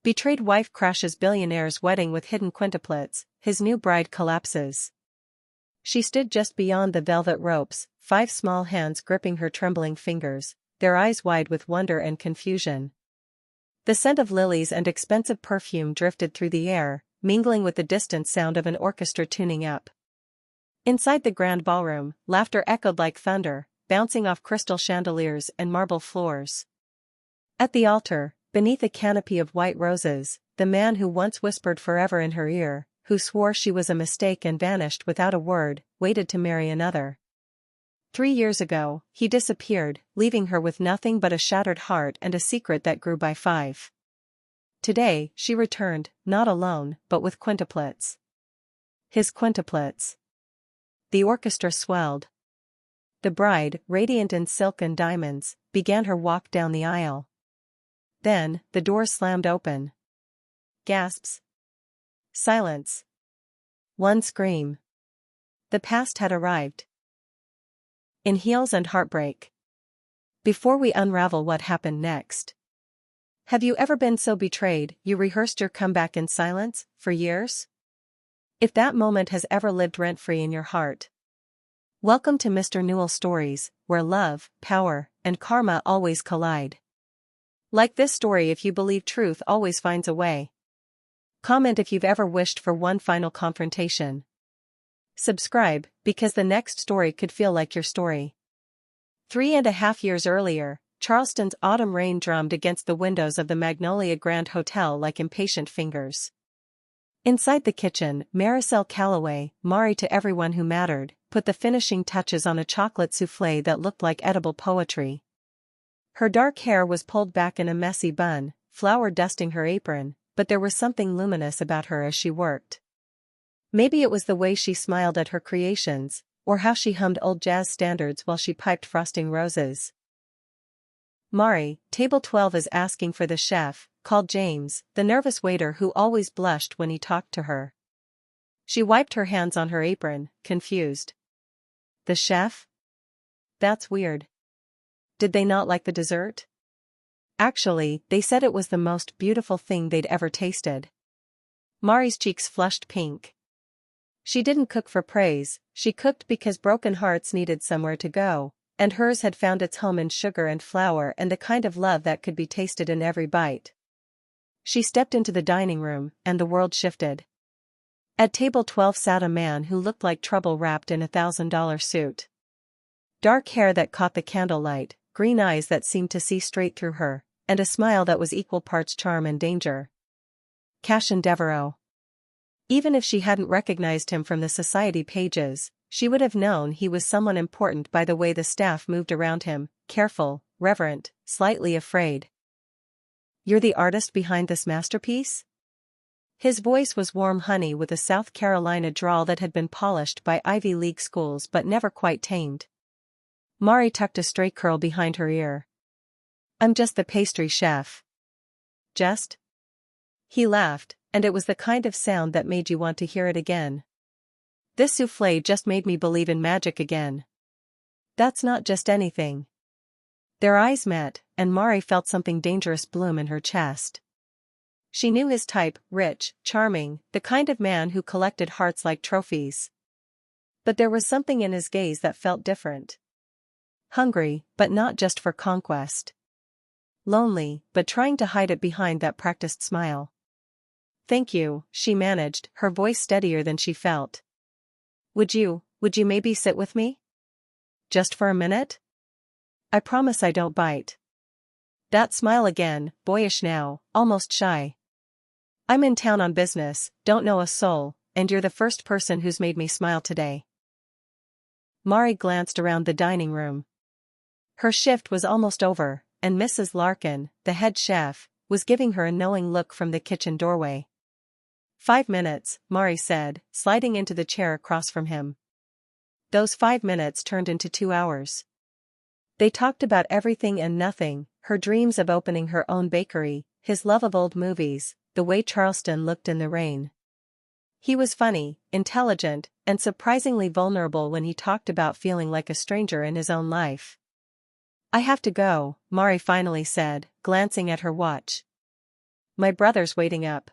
Betrayed wife crashes billionaire's wedding with hidden quintuplets, his new bride collapses. She stood just beyond the velvet ropes, 5 small hands gripping her trembling fingers, their eyes wide with wonder and confusion. The scent of lilies and expensive perfume drifted through the air, mingling with the distant sound of an orchestra tuning up. Inside the grand ballroom, laughter echoed like thunder, bouncing off crystal chandeliers and marble floors. At the altar, beneath a canopy of white roses, the man who once whispered forever in her ear, who swore she was a mistake and vanished without a word, waited to marry another. 3 years ago, he disappeared, leaving her with nothing but a shattered heart and a secret that grew by 5. Today, she returned, not alone, but with quintuplets. His quintuplets. The orchestra swelled. The bride, radiant in silk and diamonds, began her walk down the aisle. Then, the door slammed open. Gasps. Silence. One scream. The past had arrived. In heels and heartbreak. Before we unravel what happened next. Have you ever been so betrayed you rehearsed your comeback in silence, for years? If that moment has ever lived rent-free in your heart. Welcome to Mr. Nuel Stories, where love, power, and karma always collide. Like this story if you believe truth always finds a way. Comment if you've ever wished for one final confrontation. Subscribe, because the next story could feel like your story. 3.5 years earlier, Charleston's autumn rain drummed against the windows of the Magnolia Grand Hotel like impatient fingers. Inside the kitchen, Maricel Calloway, Mari to everyone who mattered, put the finishing touches on a chocolate soufflé that looked like edible poetry. Her dark hair was pulled back in a messy bun, flour dusting her apron, but there was something luminous about her as she worked. Maybe it was the way she smiled at her creations, or how she hummed old jazz standards while she piped frosting roses. Mari, table 12 is asking for the chef, called James, the nervous waiter who always blushed when he talked to her. She wiped her hands on her apron, confused. The chef? That's weird. Did they not like the dessert? Actually, they said it was the most beautiful thing they'd ever tasted. Mari's cheeks flushed pink. She didn't cook for praise, she cooked because broken hearts needed somewhere to go, and hers had found its home in sugar and flour and the kind of love that could be tasted in every bite. She stepped into the dining room, and the world shifted. At table 12 sat a man who looked like trouble wrapped in $1,000 suit. Dark hair that caught the candlelight, green eyes that seemed to see straight through her, and a smile that was equal parts charm and danger. Cashin Devereaux. Even if she hadn't recognized him from the society pages, she would have known he was someone important by the way the staff moved around him, careful, reverent, slightly afraid. You're the artist behind this masterpiece? His voice was warm honey with a South Carolina drawl that had been polished by Ivy League schools but never quite tamed. Mari tucked a stray curl behind her ear. I'm just the pastry chef. Just? He laughed, and it was the kind of sound that made you want to hear it again. This soufflé just made me believe in magic again. That's not just anything. Their eyes met, and Mari felt something dangerous bloom in her chest. She knew his type, rich, charming, the kind of man who collected hearts like trophies. But there was something in his gaze that felt different. Hungry, but not just for conquest. Lonely, but trying to hide it behind that practiced smile. Thank you, she managed, her voice steadier than she felt. Would you maybe sit with me? Just for a minute? I promise I don't bite. That smile again, boyish now, almost shy. I'm in town on business, don't know a soul, and you're the first person who's made me smile today. Mari glanced around the dining room. Her shift was almost over, and Mrs. Larkin, the head chef, was giving her a knowing look from the kitchen doorway. 5 minutes, Mari said, sliding into the chair across from him. Those 5 minutes turned into 2 hours. They talked about everything and nothing, her dreams of opening her own bakery, his love of old movies, the way Charleston looked in the rain. He was funny, intelligent, and surprisingly vulnerable when he talked about feeling like a stranger in his own life. I have to go, Mari finally said, glancing at her watch. My brother's waiting up.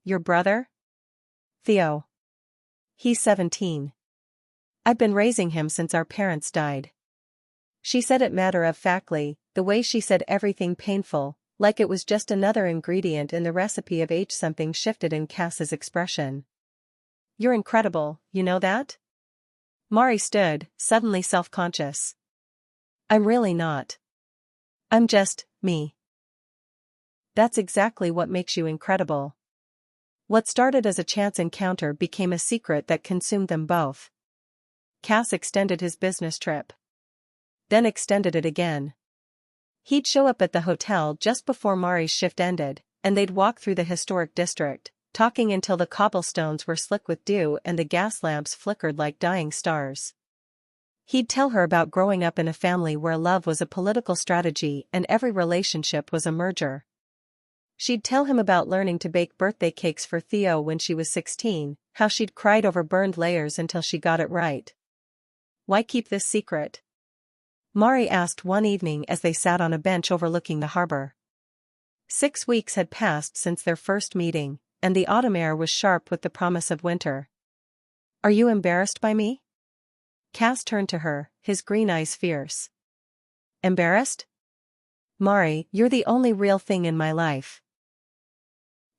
Your brother? Theo. He's 17. I've been raising him since our parents died. She said it matter-of-factly, the way she said everything painful, like it was just another ingredient in the recipe of H. Something shifted in Cass's expression. You're incredible, you know that? Mari stood, suddenly self-conscious. I'm really not. I'm just, me. That's exactly what makes you incredible. What started as a chance encounter became a secret that consumed them both. Cass extended his business trip. Then extended it again. He'd show up at the hotel just before Mari's shift ended, and they'd walk through the historic district, talking until the cobblestones were slick with dew and the gas lamps flickered like dying stars. He'd tell her about growing up in a family where love was a political strategy and every relationship was a merger. She'd tell him about learning to bake birthday cakes for Theo when she was 16, how she'd cried over burned layers until she got it right. Why keep this secret? Mari asked one evening as they sat on a bench overlooking the harbor. 6 weeks had passed since their first meeting, and the autumn air was sharp with the promise of winter. Are you embarrassed by me? Cass turned to her, his green eyes fierce. Embarrassed? Mari, you're the only real thing in my life.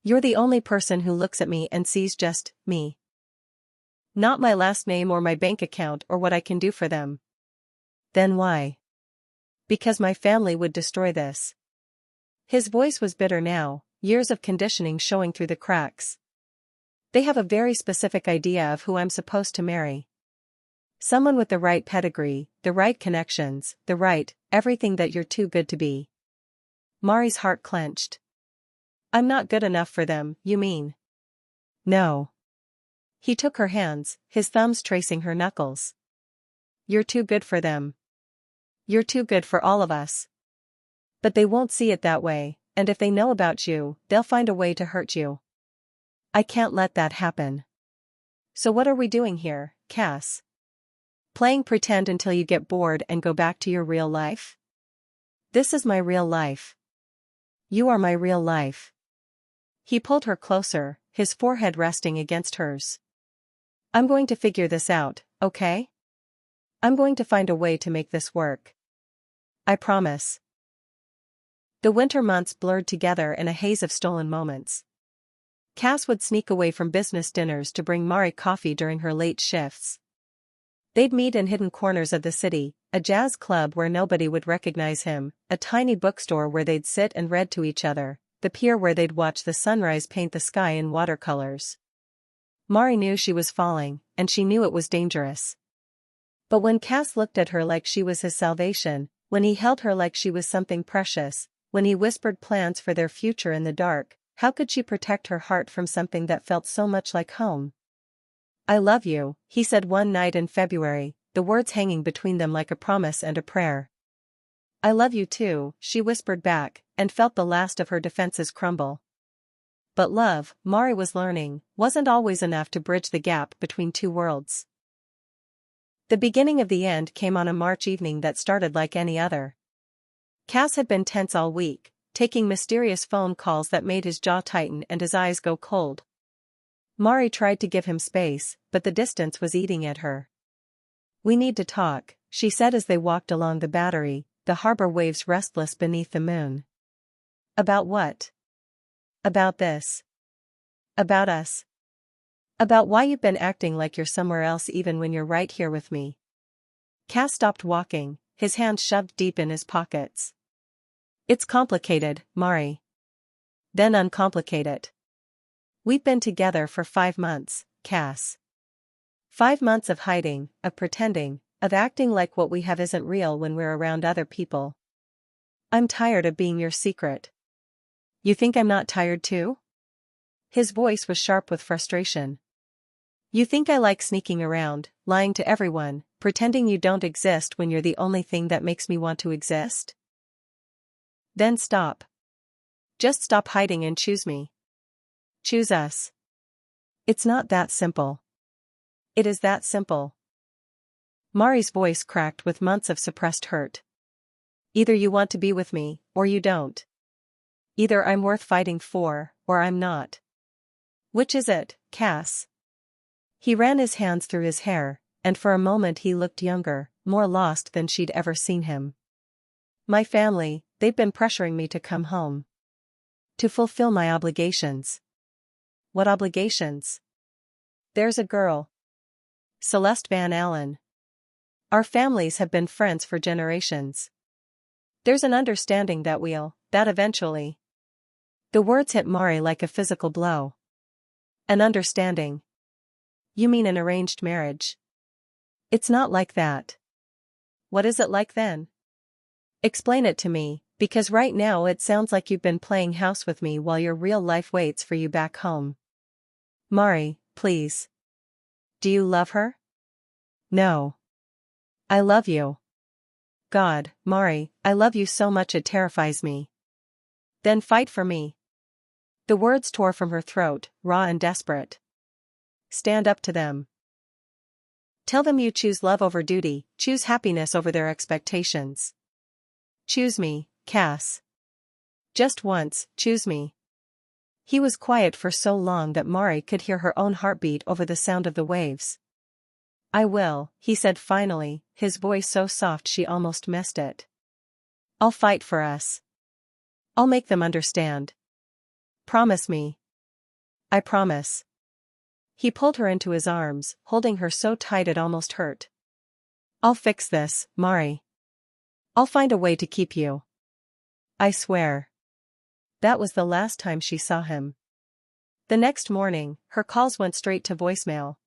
You're the only person who looks at me and sees just me. Not my last name or my bank account or what I can do for them. Then why? Because my family would destroy this. His voice was bitter now, years of conditioning showing through the cracks. They have a very specific idea of who I'm supposed to marry. Someone with the right pedigree, the right connections, the right, everything that you're too good to be. Mari's heart clenched. I'm not good enough for them, you mean? No. He took her hands, his thumbs tracing her knuckles. You're too good for them. You're too good for all of us. But they won't see it that way, and if they know about you, they'll find a way to hurt you. I can't let that happen. So what are we doing here, Cass? Playing pretend until you get bored and go back to your real life? This is my real life. You are my real life. He pulled her closer, his forehead resting against hers. I'm going to figure this out, okay? I'm going to find a way to make this work. I promise. The winter months blurred together in a haze of stolen moments. Cass would sneak away from business dinners to bring Mari coffee during her late shifts. They'd meet in hidden corners of the city, a jazz club where nobody would recognize him, a tiny bookstore where they'd sit and read to each other, the pier where they'd watch the sunrise paint the sky in watercolors. Mari knew she was falling, and she knew it was dangerous. But when Cass looked at her like she was his salvation, when he held her like she was something precious, when he whispered plans for their future in the dark, how could she protect her heart from something that felt so much like home? I love you, he said one night in February, the words hanging between them like a promise and a prayer. I love you too, she whispered back, and felt the last of her defenses crumble. But love, Mari was learning, wasn't always enough to bridge the gap between two worlds. The beginning of the end came on a March evening that started like any other. Cass had been tense all week, taking mysterious phone calls that made his jaw tighten and his eyes go cold. Mari tried to give him space, but the distance was eating at her. We need to talk, she said as they walked along the Battery, the harbor waves restless beneath the moon. About what? About this. About us. About why you've been acting like you're somewhere else even when you're right here with me. Cass stopped walking, his hands shoved deep in his pockets. It's complicated, Mari. Then uncomplicate it. We've been together for 5 months, Cass. 5 months of hiding, of pretending, of acting like what we have isn't real when we're around other people. I'm tired of being your secret. You think I'm not tired too? His voice was sharp with frustration. You think I like sneaking around, lying to everyone, pretending you don't exist when you're the only thing that makes me want to exist? Then stop. Just stop hiding and choose me. Choose us. It's not that simple. It is that simple. Mari's voice cracked with months of suppressed hurt. Either you want to be with me, or you don't. Either I'm worth fighting for, or I'm not. Which is it, Cass? He ran his hands through his hair, and for a moment he looked younger, more lost than she'd ever seen him. My family, they've been pressuring me to come home. To fulfill my obligations. What obligations? There's a girl. Celeste Van Allen. Our families have been friends for generations. There's an understanding that that eventually. The words hit Mari like a physical blow. An understanding. You mean an arranged marriage? It's not like that. What is it like then? Explain it to me, because right now it sounds like you've been playing house with me while your real life waits for you back home. Mari, please. Do you love her? No. I love you. God, Mari, I love you so much it terrifies me. Then fight for me. The words tore from her throat, raw and desperate. Stand up to them. Tell them you choose love over duty, choose happiness over their expectations. Choose me, Cass. Just once, choose me. He was quiet for so long that Mari could hear her own heartbeat over the sound of the waves. I will, he said finally, his voice so soft she almost missed it. I'll fight for us. I'll make them understand. Promise me. I promise. He pulled her into his arms, holding her so tight it almost hurt. I'll fix this, Mari. I'll find a way to keep you. I swear. That was the last time she saw him. The next morning, her calls went straight to voicemail.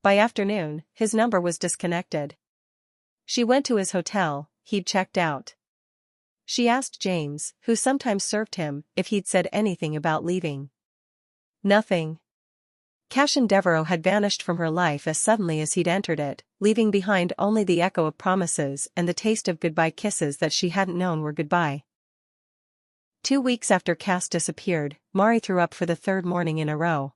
By afternoon, his number was disconnected. She went to his hotel, he'd checked out. She asked James, who sometimes served him, if he'd said anything about leaving. Nothing. Cashin Devereaux had vanished from her life as suddenly as he'd entered it, leaving behind only the echo of promises and the taste of goodbye kisses that she hadn't known were goodbye. 2 weeks after Cass disappeared, Mari threw up for the third morning in a row.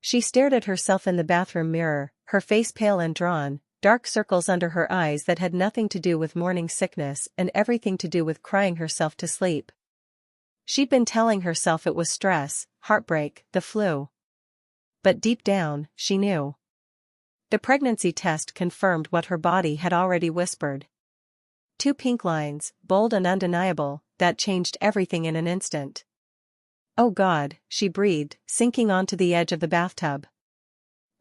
She stared at herself in the bathroom mirror, her face pale and drawn, dark circles under her eyes that had nothing to do with morning sickness and everything to do with crying herself to sleep. She'd been telling herself it was stress, heartbreak, the flu. But deep down, she knew. The pregnancy test confirmed what her body had already whispered. 2 pink lines, bold and undeniable, that changed everything in an instant. Oh God, she breathed, sinking onto the edge of the bathtub.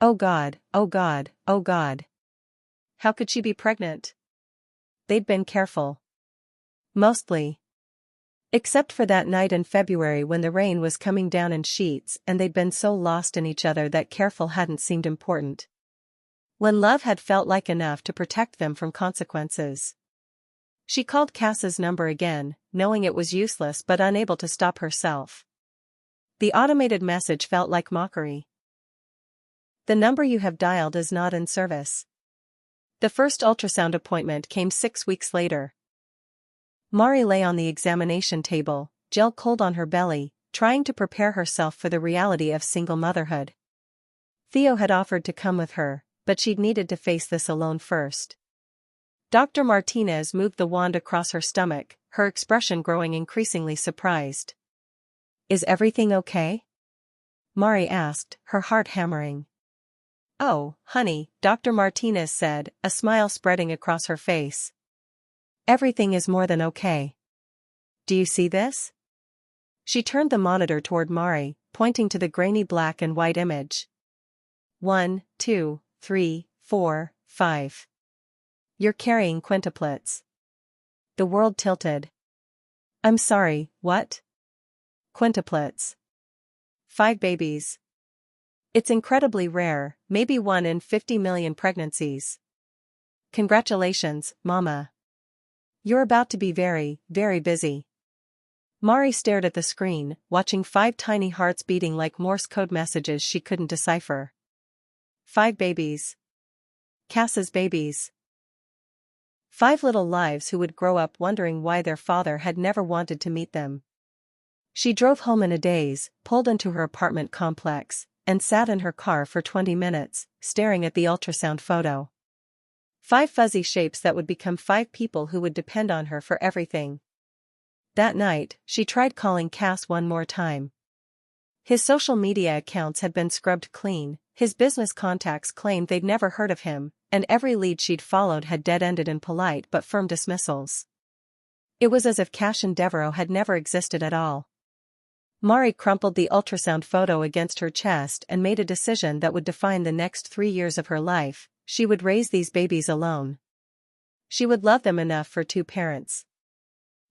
Oh God, oh God, oh God. How could she be pregnant? They'd been careful. Mostly. Except for that night in February when the rain was coming down in sheets and they'd been so lost in each other that careful hadn't seemed important. When love had felt like enough to protect them from consequences. She called Cass's number again, knowing it was useless but unable to stop herself. The automated message felt like mockery. The number you have dialed is not in service. The first ultrasound appointment came 6 weeks later. Mari lay on the examination table, gel cold on her belly, trying to prepare herself for the reality of single motherhood. Theo had offered to come with her, but she'd needed to face this alone first. Dr. Martinez moved the wand across her stomach, her expression growing increasingly surprised. Is everything okay? Mari asked, her heart hammering. Oh, honey, Dr. Martinez said, a smile spreading across her face. Everything is more than okay. Do you see this? She turned the monitor toward Mari, pointing to the grainy black and white image. 1, 2, 3, 4, 5. You're carrying quintuplets. The world tilted. I'm sorry, what? Quintuplets. 5 babies. It's incredibly rare, maybe 1 in 50 million pregnancies. Congratulations, Mama. You're about to be very, very busy. Mari stared at the screen, watching 5 tiny hearts beating like Morse code messages she couldn't decipher. 5 babies. Cass's babies. 5 little lives who would grow up wondering why their father had never wanted to meet them. She drove home in a daze, pulled into her apartment complex, and sat in her car for 20 minutes, staring at the ultrasound photo. 5 fuzzy shapes that would become 5 people who would depend on her for everything. That night, she tried calling Cass one more time. His social media accounts had been scrubbed clean, his business contacts claimed they'd never heard of him, and every lead she'd followed had dead-ended in polite but firm dismissals. It was as if Cash and Devereaux had never existed at all. Mari crumpled the ultrasound photo against her chest and made a decision that would define the next 3 years of her life. She would raise these babies alone. She would love them enough for 2 parents.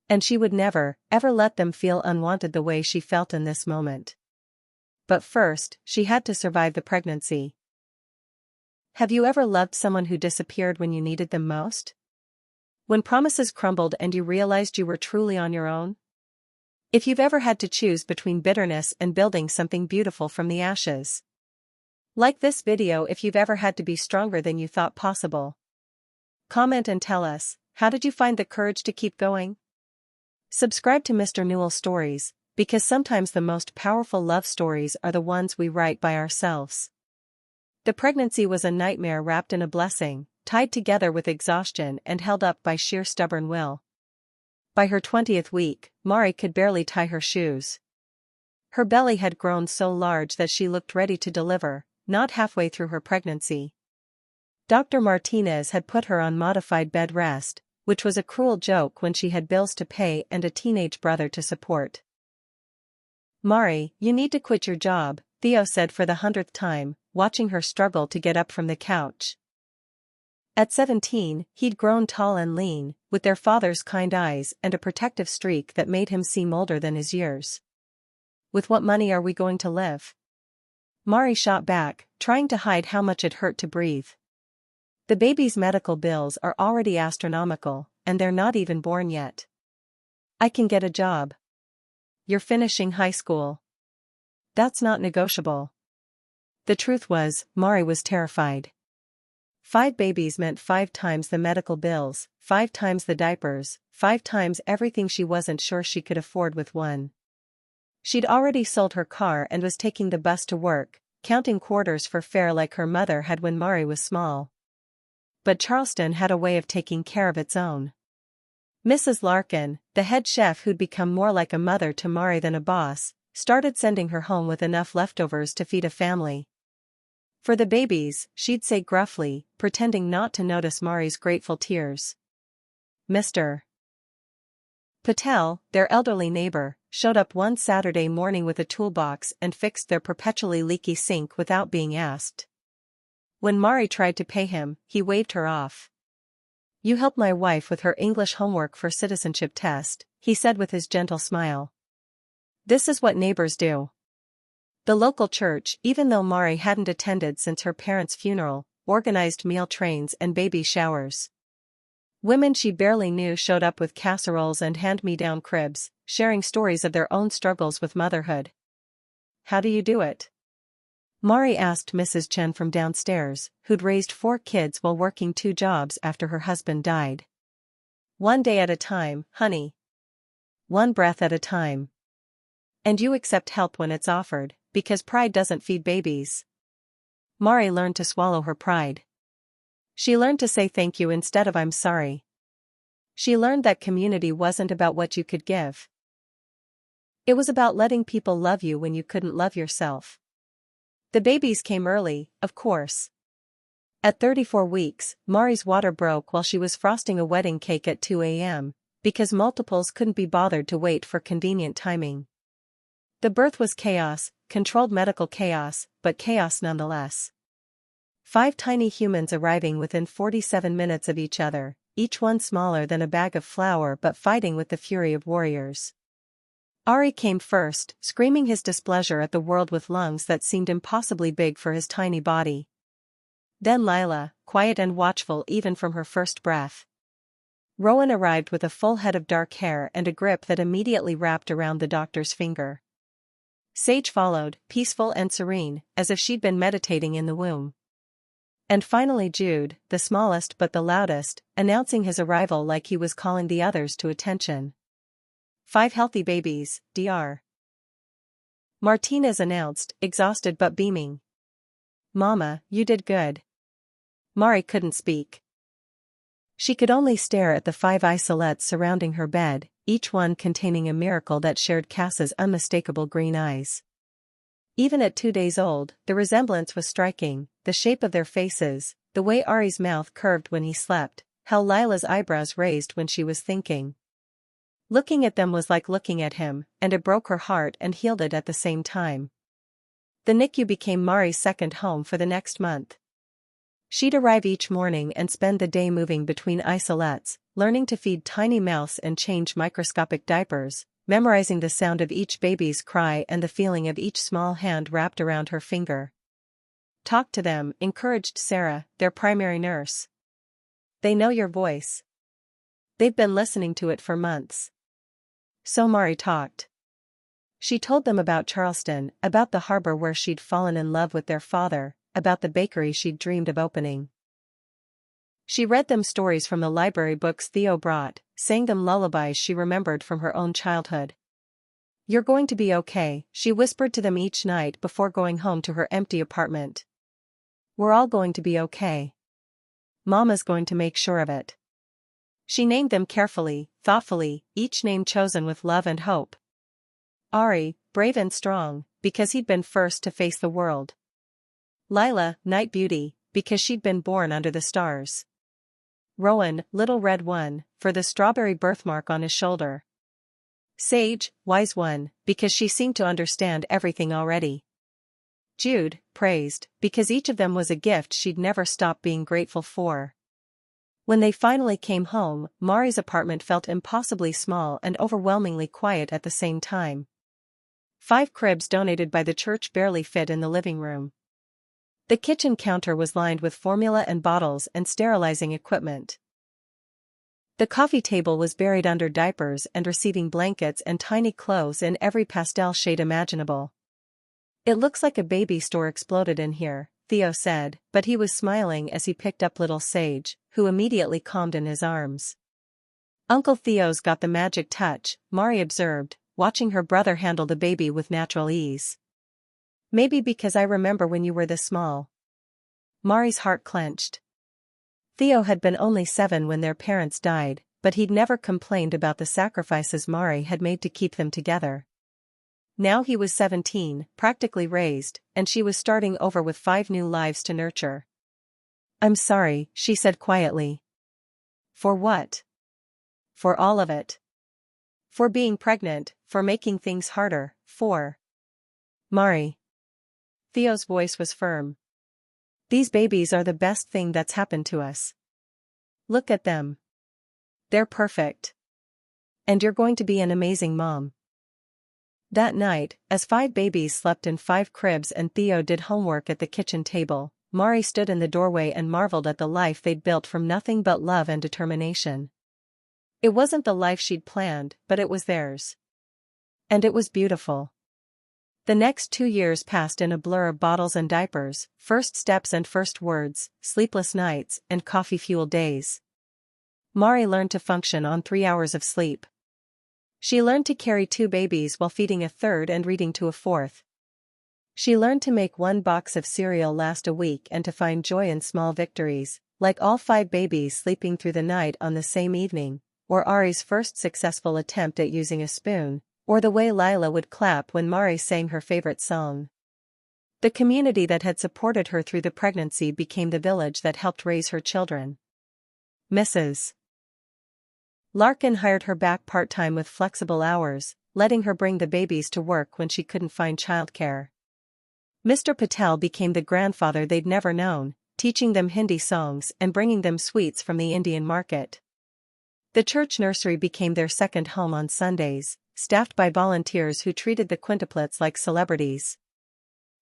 And she would never, ever let them feel unwanted the way she felt in this moment. But first, she had to survive the pregnancy. Have you ever loved someone who disappeared when you needed them most? When promises crumbled and you realized you were truly on your own? If you've ever had to choose between bitterness and building something beautiful from the ashes. Like this video if you've ever had to be stronger than you thought possible. Comment and tell us, how did you find the courage to keep going? Subscribe to Mr. Nuel Stories, because sometimes the most powerful love stories are the ones we write by ourselves. The pregnancy was a nightmare wrapped in a blessing, tied together with exhaustion and held up by sheer stubborn will. By her 20th week, Mari could barely tie her shoes. Her belly had grown so large that she looked ready to deliver, not halfway through her pregnancy. Dr. Martinez had put her on modified bed rest, which was a cruel joke when she had bills to pay and a teenage brother to support. Mari, you need to quit your job, Theo said for the 100th time, watching her struggle to get up from the couch. At 17, he'd grown tall and lean, with their father's kind eyes and a protective streak that made him seem older than his years. With what money are we going to live? Mari shot back, trying to hide how much it hurt to breathe. The baby's medical bills are already astronomical, and they're not even born yet. I can get a job. You're finishing high school. That's not negotiable. The truth was, Mari was terrified. 5 babies meant 5 times the medical bills, 5 times the diapers, 5 times everything she wasn't sure she could afford with one. She'd already sold her car and was taking the bus to work, counting quarters for fare like her mother had when Mari was small. But Charleston had a way of taking care of its own. Mrs. Larkin, the head chef who'd become more like a mother to Mari than a boss, started sending her home with enough leftovers to feed a family. For the babies, she'd say gruffly, pretending not to notice Mari's grateful tears. Mr. Patel, their elderly neighbor, showed up one Saturday morning with a toolbox and fixed their perpetually leaky sink without being asked. When Mari tried to pay him, he waved her off. You helped my wife with her English homework for citizenship test, he said with his gentle smile. This is what neighbors do. The local church, even though Mari hadn't attended since her parents' funeral, organized meal trains and baby showers. Women she barely knew showed up with casseroles and hand-me-down cribs, sharing stories of their own struggles with motherhood. How do you do it? Mari asked Mrs. Chen from downstairs, who'd raised 4 kids while working 2 jobs after her husband died. One day at a time, honey. One breath at a time. And you accept help when it's offered, because pride doesn't feed babies. Mari learned to swallow her pride. She learned to say thank you instead of I'm sorry. She learned that community wasn't about what you could give. It was about letting people love you when you couldn't love yourself. The babies came early, of course. At 34 weeks, Mari's water broke while she was frosting a wedding cake at 2 a.m., because multiples couldn't be bothered to wait for convenient timing. The birth was chaos, controlled medical chaos, but chaos nonetheless. 5 tiny humans arriving within 47 minutes of each other, each one smaller than a bag of flour but fighting with the fury of warriors. Ari came first, screaming his displeasure at the world with lungs that seemed impossibly big for his tiny body. Then Lila, quiet and watchful even from her first breath. Rowan arrived with a full head of dark hair and a grip that immediately wrapped around the doctor's finger. Sage followed, peaceful and serene, as if she'd been meditating in the womb. And finally Jude, the smallest but the loudest, announcing his arrival like he was calling the others to attention. 5 healthy babies, Dr. Martinez announced, exhausted but beaming. Mama, you did good. Mari couldn't speak. She could only stare at the 5 isolates surrounding her bed, each one containing a miracle that shared Cass's unmistakable green eyes. Even at 2 days old, the resemblance was striking, the shape of their faces, the way Ari's mouth curved when he slept, how Lila's eyebrows raised when she was thinking. Looking at them was like looking at him, and it broke her heart and healed it at the same time. The NICU became Mari's second home for the next month. She'd arrive each morning and spend the day moving between isolates, learning to feed tiny mouths and change microscopic diapers, memorizing the sound of each baby's cry and the feeling of each small hand wrapped around her finger. "Talk to them," encouraged Sarah, their primary nurse. "They know your voice. They've been listening to it for months." So Mari talked. She told them about Charleston, about the harbor where she'd fallen in love with their father, about the bakery she'd dreamed of opening. She read them stories from the library books Theo brought, sang them lullabies she remembered from her own childhood. "You're going to be okay," she whispered to them each night before going home to her empty apartment. "We're all going to be okay. Mama's going to make sure of it." She named them carefully, thoughtfully, each name chosen with love and hope. Ari, brave and strong, because he'd been first to face the world. Lila, night beauty, because she'd been born under the stars. Rowan, little red one, for the strawberry birthmark on his shoulder. Sage, wise one, because she seemed to understand everything already. Jude, praised, because each of them was a gift she'd never stop being grateful for. When they finally came home, Mari's apartment felt impossibly small and overwhelmingly quiet at the same time. 5 cribs donated by the church barely fit in the living room. The kitchen counter was lined with formula and bottles and sterilizing equipment. The coffee table was buried under diapers and receiving blankets and tiny clothes in every pastel shade imaginable. "It looks like a baby store exploded in here," Theo said, but he was smiling as he picked up little Sage, who immediately calmed in his arms. "Uncle Theo's got the magic touch," Mari observed, watching her brother handle the baby with natural ease. "Maybe because I remember when you were this small." Mari's heart clenched. Theo had been only 7 when their parents died, but he'd never complained about the sacrifices Mari had made to keep them together. Now he was 17, practically raised, and she was starting over with 5 new lives to nurture. "I'm sorry," she said quietly. "For what?" "For all of it. For being pregnant, for making things harder, for—" "Mari." Theo's voice was firm. "These babies are the best thing that's happened to us. Look at them. They're perfect. And you're going to be an amazing mom." That night, as 5 babies slept in 5 cribs and Theo did homework at the kitchen table, Mari stood in the doorway and marveled at the life they'd built from nothing but love and determination. It wasn't the life she'd planned, but it was theirs. And it was beautiful. The next 2 years passed in a blur of bottles and diapers, first steps and first words, sleepless nights, and coffee-fueled days. Mari learned to function on 3 hours of sleep. She learned to carry 2 babies while feeding a third and reading to a fourth. She learned to make 1 box of cereal last a week and to find joy in small victories, like all 5 babies sleeping through the night on the same evening, or Ari's first successful attempt at using a spoon, or the way Lila would clap when Mari sang her favorite song. The community that had supported her through the pregnancy became the village that helped raise her children. Mrs. Larkin hired her back part-time with flexible hours, letting her bring the babies to work when she couldn't find childcare. Mr. Patel became the grandfather they'd never known, teaching them Hindi songs and bringing them sweets from the Indian market. The church nursery became their second home on Sundays, staffed by volunteers who treated the quintuplets like celebrities.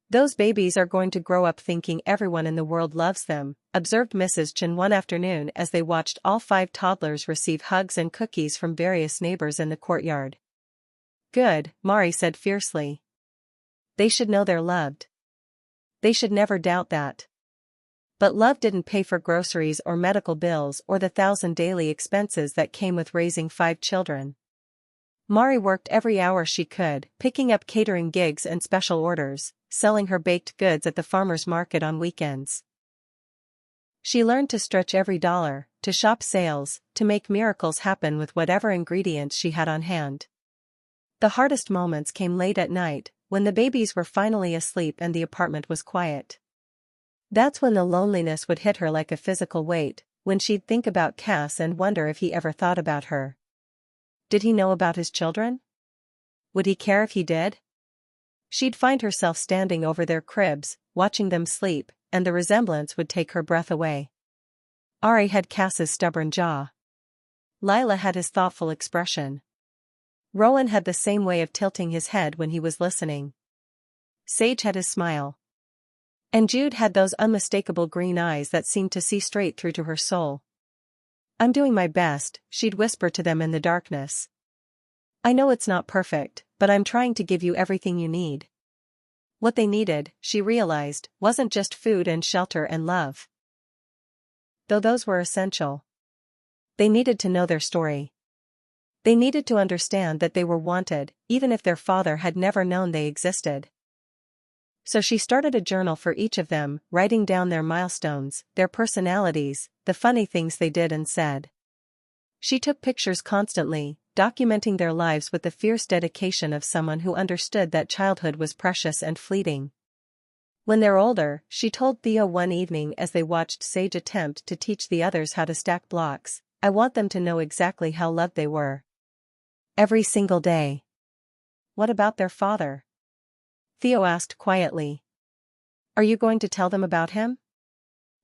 "Those babies are going to grow up thinking everyone in the world loves them," observed Mrs. Chen one afternoon as they watched all 5 toddlers receive hugs and cookies from various neighbors in the courtyard. "Good," Mari said fiercely. "They should know they're loved. They should never doubt that." But love didn't pay for groceries or medical bills or the 1,000 daily expenses that came with raising 5 children. Mari worked every hour she could, picking up catering gigs and special orders, selling her baked goods at the farmer's market on weekends. She learned to stretch every dollar, to shop sales, to make miracles happen with whatever ingredients she had on hand. The hardest moments came late at night, when the babies were finally asleep and the apartment was quiet. That's when the loneliness would hit her like a physical weight, when she'd think about Cass and wonder if he ever thought about her. Did he know about his children? Would he care if he did? She'd find herself standing over their cribs, watching them sleep, and the resemblance would take her breath away. Ari had Cass's stubborn jaw. Lila had his thoughtful expression. Rowan had the same way of tilting his head when he was listening. Sage had his smile. And Jude had those unmistakable green eyes that seemed to see straight through to her soul. "I'm doing my best," she'd whisper to them in the darkness. "I know it's not perfect, but I'm trying to give you everything you need." What they needed, she realized, wasn't just food and shelter and love. Though those were essential. They needed to know their story. They needed to understand that they were wanted, even if their father had never known they existed. So she started a journal for each of them, writing down their milestones, their personalities, the funny things they did and said. She took pictures constantly, documenting their lives with the fierce dedication of someone who understood that childhood was precious and fleeting. When they're older, she told Theo one evening as they watched Sage attempt to teach the others how to stack blocks, "I want them to know exactly how loved they were. Every single day." "What about their father?" Theo asked quietly. "Are you going to tell them about him?"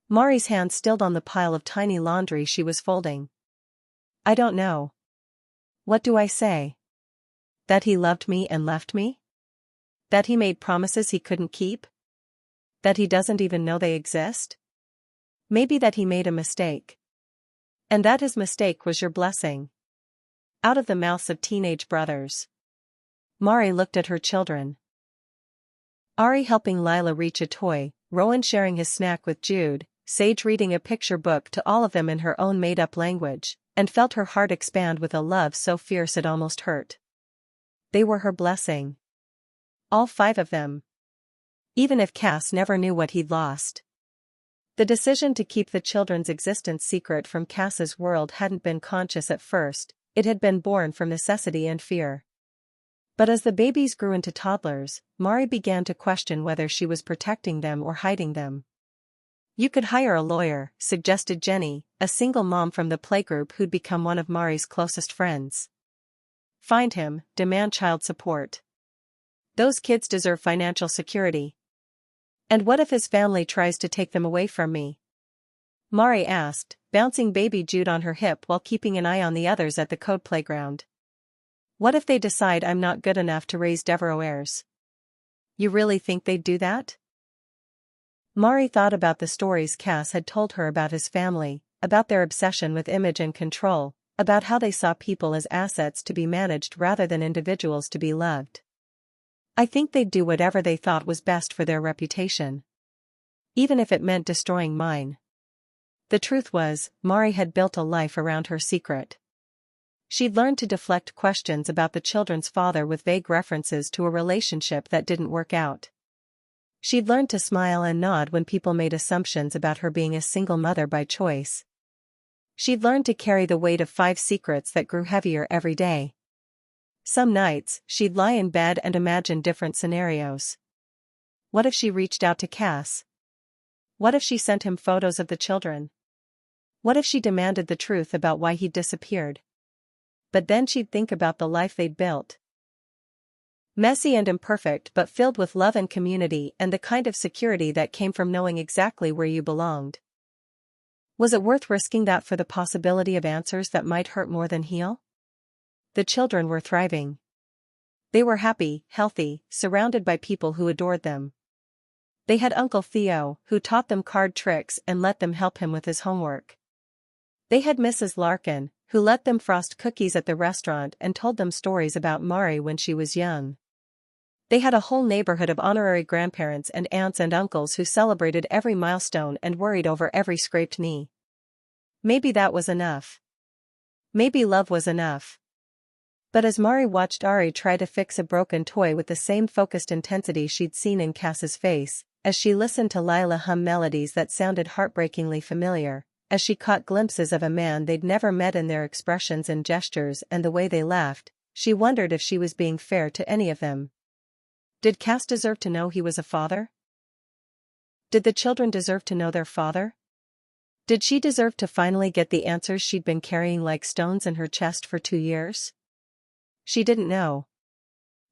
Mari's hand stilled on the pile of tiny laundry she was folding. "I don't know." "What do I say? That he loved me and left me? That he made promises he couldn't keep? That he doesn't even know they exist? Maybe that he made a mistake. And that his mistake was your blessing." Out of the mouths of teenage brothers. Mari looked at her children. Ari helping Lila reach a toy, Rowan sharing his snack with Jude, Sage reading a picture book to all of them in her own made-up language, and felt her heart expand with a love so fierce it almost hurt. They were her blessing. All 5 of them. Even if Cass never knew what he'd lost. The decision to keep the children's existence secret from Cass's world hadn't been conscious at first, it had been born from necessity and fear. But as the babies grew into toddlers, Mari began to question whether she was protecting them or hiding them. "You could hire a lawyer," suggested Jenny, a single mom from the playgroup who'd become one of Mari's closest friends. "Find him, demand child support. Those kids deserve financial security." "And what if his family tries to take them away from me?" Mari asked, bouncing baby Jude on her hip while keeping an eye on the others at the code playground. "What if they decide I'm not good enough to raise Devereaux's?" "You really think they'd do that?" Mari thought about the stories Cass had told her about his family, about their obsession with image and control, about how they saw people as assets to be managed rather than individuals to be loved. "I think they'd do whatever they thought was best for their reputation. Even if it meant destroying mine." The truth was, Mari had built a life around her secret. She'd learned to deflect questions about the children's father with vague references to a relationship that didn't work out. She'd learned to smile and nod when people made assumptions about her being a single mother by choice. She'd learned to carry the weight of 5 secrets that grew heavier every day. Some nights, she'd lie in bed and imagine different scenarios. What if she reached out to Cass? What if she sent him photos of the children? What if she demanded the truth about why he'd disappeared? But then she'd think about the life they'd built. Messy and imperfect but filled with love and community and the kind of security that came from knowing exactly where you belonged. Was it worth risking that for the possibility of answers that might hurt more than heal? The children were thriving. They were happy, healthy, surrounded by people who adored them. They had Uncle Theo, who taught them card tricks and let them help him with his homework. They had Mrs. Larkin, who let them frost cookies at the restaurant and told them stories about Mari when she was young. They had a whole neighborhood of honorary grandparents and aunts and uncles who celebrated every milestone and worried over every scraped knee. Maybe that was enough. Maybe love was enough. But as Mari watched Ari try to fix a broken toy with the same focused intensity she'd seen in Cass's face, as she listened to Lila hum melodies that sounded heartbreakingly familiar, as she caught glimpses of a man they'd never met in their expressions and gestures and the way they laughed. She wondered if she was being fair to any of them. Did Cass deserve to know he was a father? Did the children deserve to know their father? Did she deserve to finally get the answers she'd been carrying like stones in her chest for 2 years? She didn't know.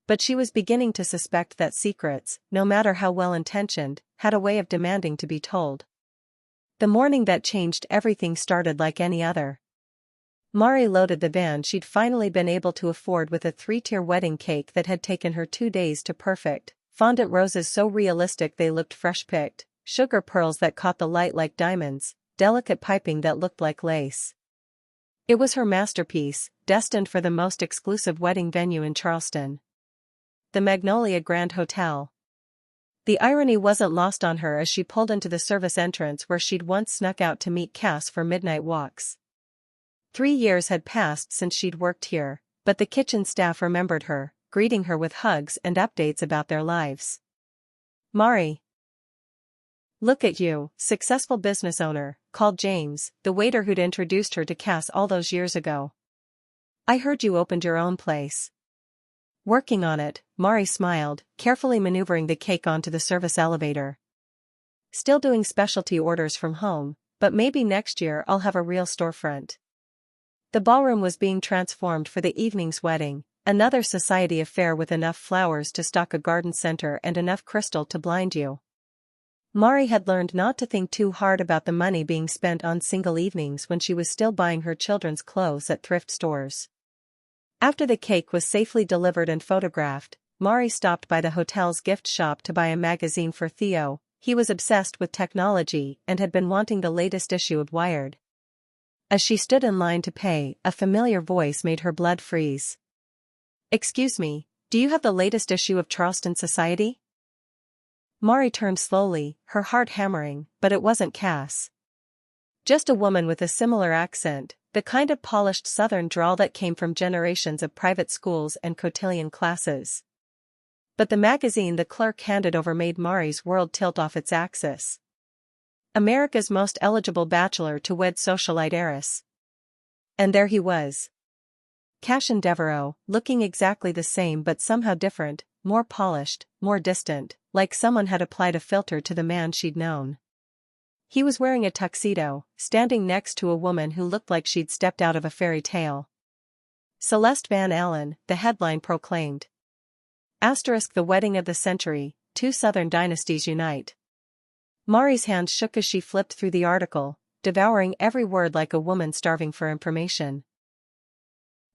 But she was beginning to suspect that secrets, no matter how well-intentioned, had a way of demanding to be told. The morning that changed everything started like any other. Mari loaded the van she'd finally been able to afford with a 3-tier wedding cake that had taken her 2 days to perfect, fondant roses so realistic they looked fresh-picked, sugar pearls that caught the light like diamonds, delicate piping that looked like lace. It was her masterpiece, destined for the most exclusive wedding venue in Charleston. The Magnolia Grand Hotel. The irony wasn't lost on her as she pulled into the service entrance where she'd once snuck out to meet Cass for midnight walks. 3 years had passed since she'd worked here, but the kitchen staff remembered her, greeting her with hugs and updates about their lives. Mari. Look at you, successful business owner, called James, the waiter who'd introduced her to Cass all those years ago. I heard you opened your own place. Working on it, Mari smiled, carefully maneuvering the cake onto the service elevator. Still doing specialty orders from home, but maybe next year I'll have a real storefront. The ballroom was being transformed for the evening's wedding, another society affair with enough flowers to stock a garden center and enough crystal to blind you. Mari had learned not to think too hard about the money being spent on single evenings when she was still buying her children's clothes at thrift stores. After the cake was safely delivered and photographed, Mari stopped by the hotel's gift shop to buy a magazine for Theo. He was obsessed with technology and had been wanting the latest issue of Wired. As she stood in line to pay, a familiar voice made her blood freeze. Excuse me, do you have the latest issue of Charleston Society? Mari turned slowly, her heart hammering, but it wasn't Cass. Just a woman with a similar accent, the kind of polished southern drawl that came from generations of private schools and cotillion classes. But the magazine the clerk handed over made Mari's world tilt off its axis. America's most eligible bachelor to wed socialite heiress. And there he was. Cashin Devereaux, looking exactly the same but somehow different, more polished, more distant, like someone had applied a filter to the man she'd known. He was wearing a tuxedo, standing next to a woman who looked like she'd stepped out of a fairy tale. Celeste Van Allen, the headline proclaimed. Asterisk the wedding of the century, 2 Southern dynasties unite. Mari's hands shook as she flipped through the article, devouring every word like a woman starving for information.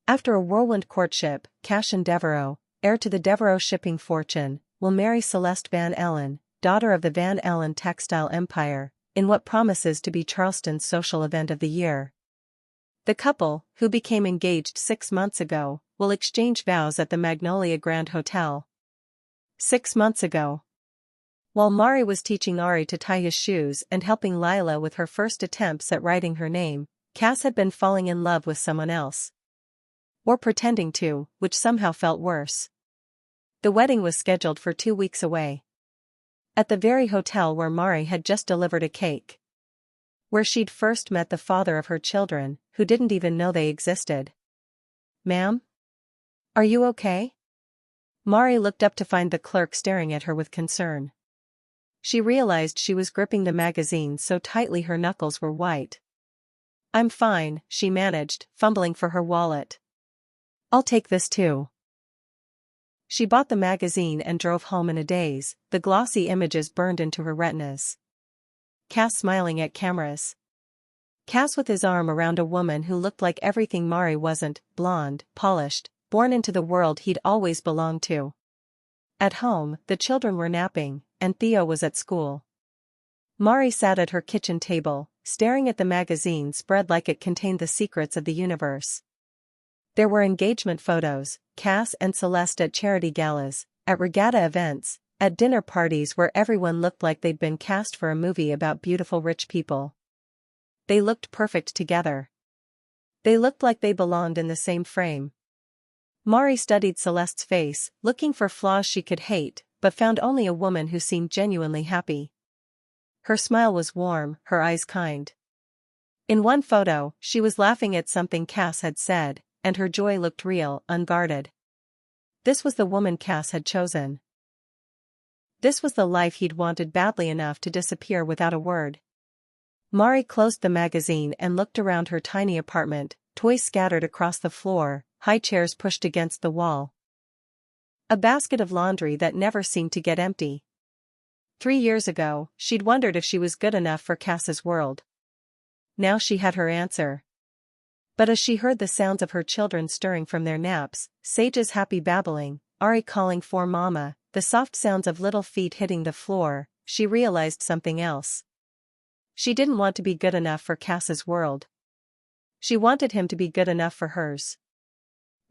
After a whirlwind courtship, Cashin Devereaux, heir to the Devereaux shipping fortune, will marry Celeste Van Allen, daughter of the Van Allen textile empire, in what promises to be Charleston's social event of the year. The couple, who became engaged 6 months ago, will exchange vows at the Magnolia Grand Hotel. 6 months ago. While Mari was teaching Ari to tie his shoes and helping Lila with her first attempts at writing her name, Cass had been falling in love with someone else. Or pretending to, which somehow felt worse. The wedding was scheduled for 2 weeks away. At the very hotel where Mari had just delivered a cake. Where she'd first met the father of her children, who didn't even know they existed. Ma'am? Are you okay? Mari looked up to find the clerk staring at her with concern. She realized she was gripping the magazine so tightly her knuckles were white. I'm fine, she managed, fumbling for her wallet. I'll take this too. She bought the magazine and drove home in a daze, the glossy images burned into her retinas. Cass smiling at cameras. Cass with his arm around a woman who looked like everything Mari wasn't, blonde, polished, born into the world he'd always belonged to. At home, the children were napping, and Theo was at school. Mari sat at her kitchen table, staring at the magazine spread like it contained the secrets of the universe. There were engagement photos, Cass and Celeste at charity galas, at regatta events, at dinner parties where everyone looked like they'd been cast for a movie about beautiful rich people. They looked perfect together. They looked like they belonged in the same frame. Mari studied Celeste's face, looking for flaws she could hate, but found only a woman who seemed genuinely happy. Her smile was warm, her eyes kind. In one photo, she was laughing at something Cass had said, and her joy looked real, unguarded. This was the woman Cass had chosen. This was the life he'd wanted badly enough to disappear without a word. Mari closed the magazine and looked around her tiny apartment, toys scattered across the floor, high chairs pushed against the wall. A basket of laundry that never seemed to get empty. 3 years ago, she'd wondered if she was good enough for Cass's world. Now she had her answer. But as she heard the sounds of her children stirring from their naps, Sage's happy babbling, Ari calling for Mama, the soft sounds of little feet hitting the floor, she realized something else. She didn't want to be good enough for Cass's world. She wanted him to be good enough for hers.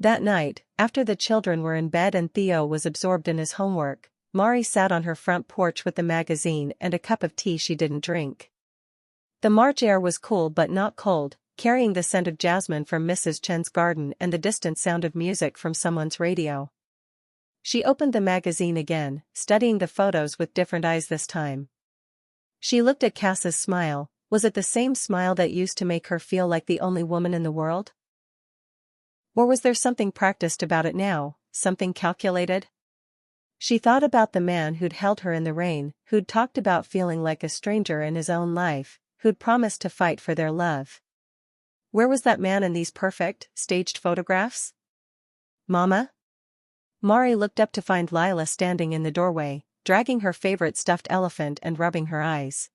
That night, after the children were in bed and Theo was absorbed in his homework, Mari sat on her front porch with the magazine and a cup of tea she didn't drink. The March air was cool but not cold, carrying the scent of jasmine from Mrs. Chen's garden and the distant sound of music from someone's radio. She opened the magazine again, studying the photos with different eyes this time. She looked at Cass's smile. Was it the same smile that used to make her feel like the only woman in the world? Or was there something practiced about it now, something calculated? She thought about the man who'd held her in the rain, who'd talked about feeling like a stranger in his own life, who'd promised to fight for their love. Where was that man in these perfect, staged photographs? Mama? Mari looked up to find Lila standing in the doorway, dragging her favorite stuffed elephant and rubbing her eyes.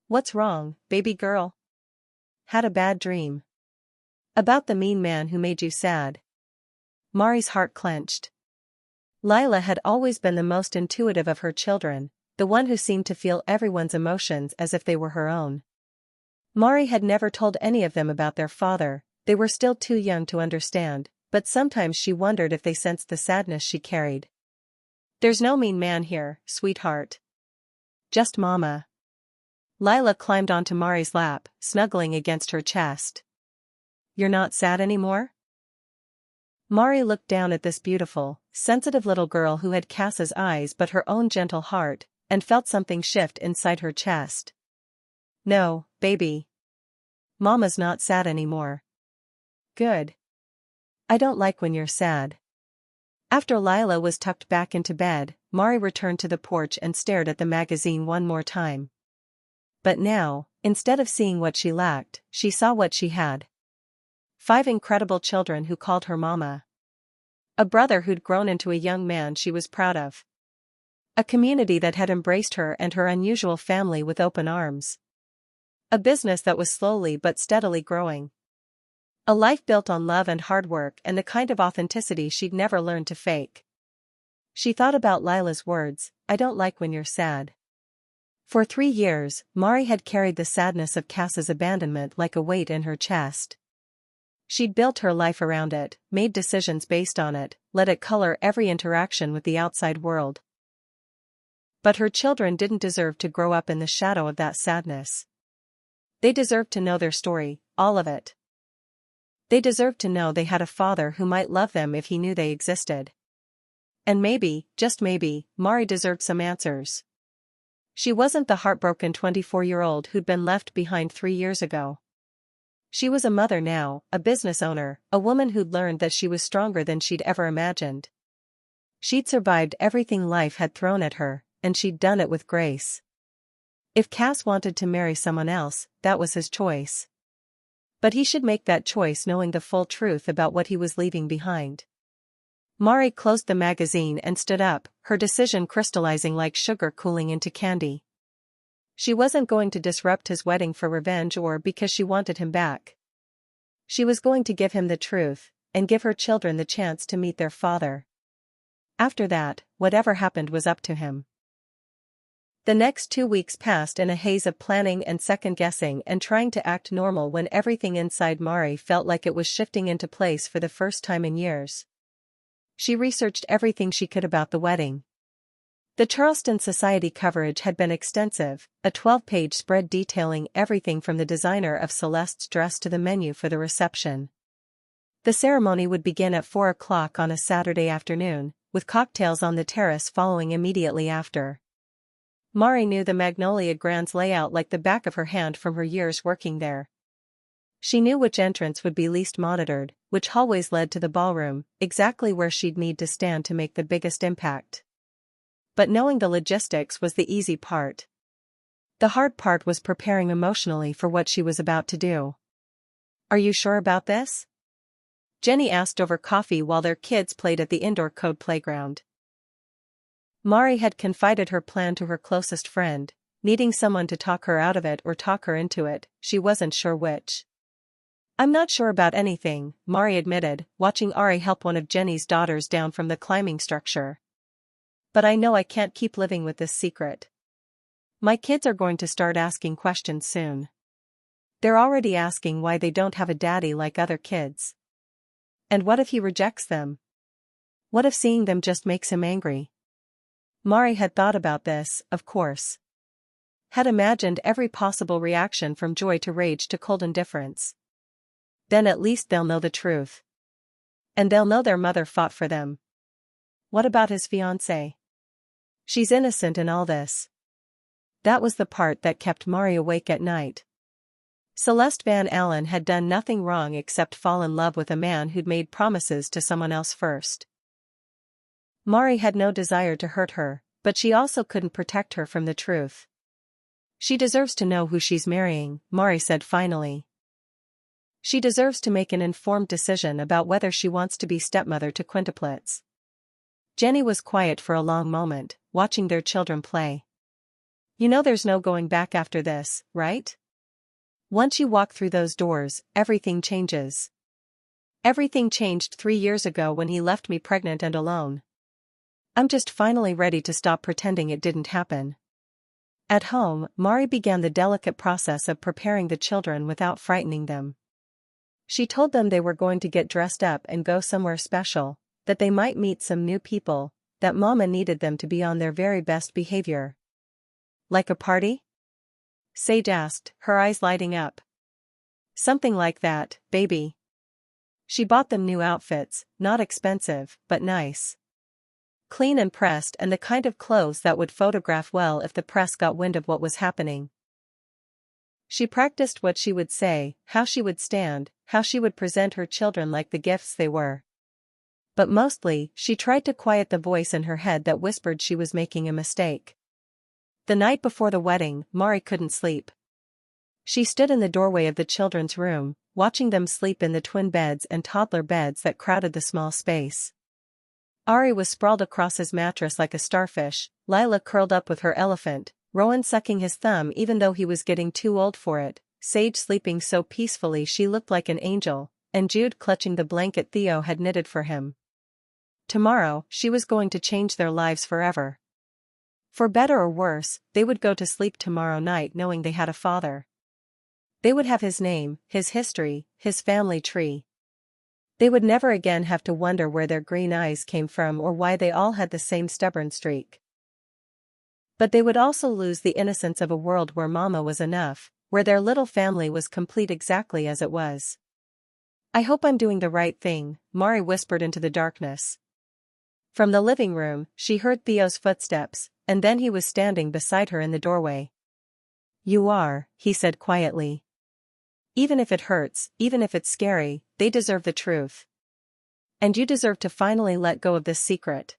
What's wrong, baby girl? Had a bad dream. About the mean man who made you sad. Mari's heart clenched. Lila had always been the most intuitive of her children, the one who seemed to feel everyone's emotions as if they were her own. Mari had never told any of them about their father, they were still too young to understand, but sometimes she wondered if they sensed the sadness she carried. There's no mean man here, sweetheart. Just Mama. Lila climbed onto Mari's lap, snuggling against her chest. You're not sad anymore? Mari looked down at this beautiful, sensitive little girl who had Cass's eyes but her own gentle heart, and felt something shift inside her chest. No, baby. Mama's not sad anymore. Good. I don't like when you're sad. After Lila was tucked back into bed, Mari returned to the porch and stared at the magazine one more time. But now, instead of seeing what she lacked, she saw what she had. 5 incredible children who called her Mama. A brother who'd grown into a young man she was proud of. A community that had embraced her and her unusual family with open arms. A business that was slowly but steadily growing. A life built on love and hard work and the kind of authenticity she'd never learned to fake. She thought about Lila's words, I don't like when you're sad. For 3 years, Mari had carried the sadness of Cass's abandonment like a weight in her chest. She'd built her life around it, made decisions based on it, let it color every interaction with the outside world. But her children didn't deserve to grow up in the shadow of that sadness. They deserved to know their story, all of it. They deserved to know they had a father who might love them if he knew they existed. And maybe, just maybe, Mari deserved some answers. She wasn't the heartbroken 24-year-old who'd been left behind 3 years ago. She was a mother now, a business owner, a woman who'd learned that she was stronger than she'd ever imagined. She'd survived everything life had thrown at her, and she'd done it with grace. If Cass wanted to marry someone else, that was his choice. But he should make that choice knowing the full truth about what he was leaving behind. Mari closed the magazine and stood up, her decision crystallizing like sugar cooling into candy. She wasn't going to disrupt his wedding for revenge or because she wanted him back. She was going to give him the truth, and give her children the chance to meet their father. After that, whatever happened was up to him. The next 2 weeks passed in a haze of planning and second-guessing and trying to act normal when everything inside Mari felt like it was shifting into place for the first time in years. She researched everything she could about the wedding. The Charleston Society coverage had been extensive, a 12-page spread detailing everything from the designer of Celeste's dress to the menu for the reception. The ceremony would begin at 4 o'clock on a Saturday afternoon, with cocktails on the terrace following immediately after. Mari knew the Magnolia Grand's layout like the back of her hand from her years working there. She knew which entrance would be least monitored, which hallways led to the ballroom, exactly where she'd need to stand to make the biggest impact. But knowing the logistics was the easy part. The hard part was preparing emotionally for what she was about to do. "Are you sure about this?" Jenny asked over coffee while their kids played at the indoor code playground. Mari had confided her plan to her closest friend, needing someone to talk her out of it or talk her into it, she wasn't sure which. "I'm not sure about anything," Mari admitted, watching Ari help one of Jenny's daughters down from the climbing structure. "But I know I can't keep living with this secret. My kids are going to start asking questions soon. They're already asking why they don't have a daddy like other kids. And what if he rejects them? What if seeing them just makes him angry?" Mari had thought about this, of course. Had imagined every possible reaction from joy to rage to cold indifference. Then at least they'll know the truth. And they'll know their mother fought for them. What about his fiancée? She's innocent in all this. That was the part that kept Mari awake at night. Celeste Van Allen had done nothing wrong except fall in love with a man who'd made promises to someone else first. Mari had no desire to hurt her, but she also couldn't protect her from the truth. "She deserves to know who she's marrying," Mari said finally. "She deserves to make an informed decision about whether she wants to be stepmother to Quintuplets." Jenny was quiet for a long moment, watching their children play. "You know there's no going back after this, right? Once you walk through those doors, everything changes. Everything changed 3 years ago when he left me pregnant and alone. I'm just finally ready to stop pretending it didn't happen." At home, Mari began the delicate process of preparing the children without frightening them. She told them they were going to get dressed up and go somewhere special, that they might meet some new people, that Mama needed them to be on their very best behavior. "Like a party?" Sage asked, her eyes lighting up. "Something like that, baby." She bought them new outfits, not expensive, but nice. Clean and pressed, and the kind of clothes that would photograph well if the press got wind of what was happening. She practiced what she would say, how she would stand, how she would present her children like the gifts they were. But mostly, she tried to quiet the voice in her head that whispered she was making a mistake. The night before the wedding, Mari couldn't sleep. She stood in the doorway of the children's room, watching them sleep in the twin beds and toddler beds that crowded the small space. Ari was sprawled across his mattress like a starfish, Lila curled up with her elephant, Rowan sucking his thumb even though he was getting too old for it, Sage sleeping so peacefully she looked like an angel, and Jude clutching the blanket Theo had knitted for him. Tomorrow, she was going to change their lives forever. For better or worse, they would go to sleep tomorrow night knowing they had a father. They would have his name, his history, his family tree. They would never again have to wonder where their green eyes came from or why they all had the same stubborn streak. But they would also lose the innocence of a world where Mama was enough, where their little family was complete exactly as it was. "I hope I'm doing the right thing," Mari whispered into the darkness. From the living room, she heard Theo's footsteps, and then he was standing beside her in the doorway. "You are," he said quietly. "Even if it hurts, even if it's scary, they deserve the truth. And you deserve to finally let go of this secret."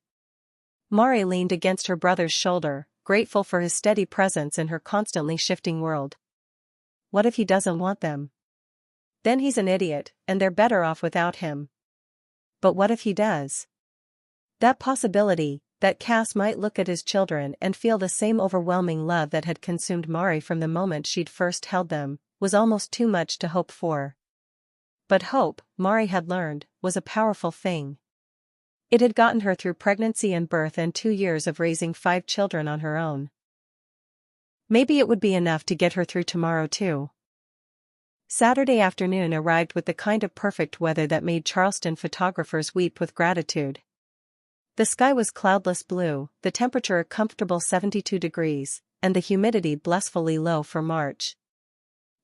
Mari leaned against her brother's shoulder, grateful for his steady presence in her constantly shifting world. What if he doesn't want them? Then he's an idiot, and they're better off without him. But what if he does? That possibility, that Cass might look at his children and feel the same overwhelming love that had consumed Mari from the moment she'd first held them, was almost too much to hope for. But hope, Mari had learned, was a powerful thing. It had gotten her through pregnancy and birth and 2 years of raising 5 children on her own. Maybe it would be enough to get her through tomorrow too. Saturday afternoon arrived with the kind of perfect weather that made Charleston photographers weep with gratitude. The sky was cloudless blue, the temperature a comfortable 72 degrees, and the humidity blissfully low for March.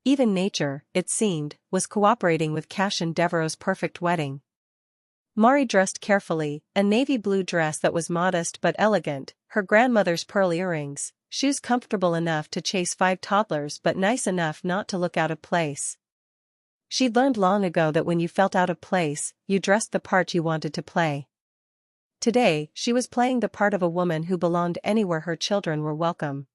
Even nature, it seemed, was cooperating with Cash and Devereaux's perfect wedding. Mari dressed carefully, a navy blue dress that was modest but elegant, her grandmother's pearl earrings, shoes comfortable enough to chase 5 toddlers but nice enough not to look out of place. She'd learned long ago that when you felt out of place, you dressed the part you wanted to play. Today, she was playing the part of a woman who belonged anywhere her children were welcome.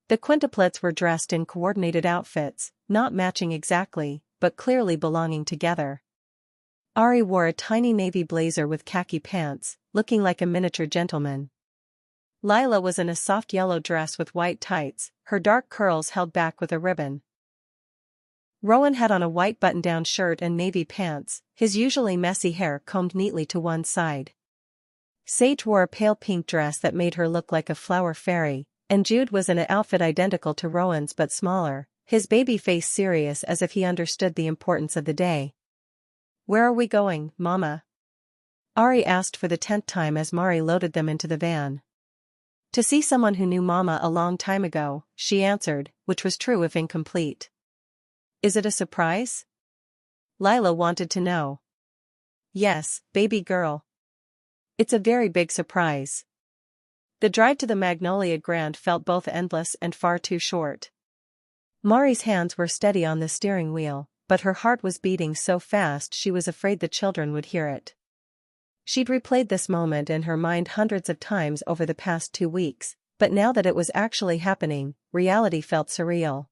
The quintuplets were dressed in coordinated outfits, not matching exactly, but clearly belonging together. Ari wore a tiny navy blazer with khaki pants, looking like a miniature gentleman. Lila was in a soft yellow dress with white tights, her dark curls held back with a ribbon. Rowan had on a white button-down shirt and navy pants, his usually messy hair combed neatly to one side. Sage wore a pale pink dress that made her look like a flower fairy, and Jude was in an outfit identical to Rowan's but smaller, his baby face serious as if he understood the importance of the day. "Where are we going, Mama?" Ari asked for the 10th time as Mari loaded them into the van. "To see someone who knew Mama a long time ago," she answered, which was true if incomplete. "Is it a surprise?" Lila wanted to know. "Yes, baby girl. It's a very big surprise." The drive to the Magnolia Grand felt both endless and far too short. Mari's hands were steady on the steering wheel, but her heart was beating so fast she was afraid the children would hear it. She'd replayed this moment in her mind hundreds of times over the past 2 weeks, but now that it was actually happening, reality felt surreal.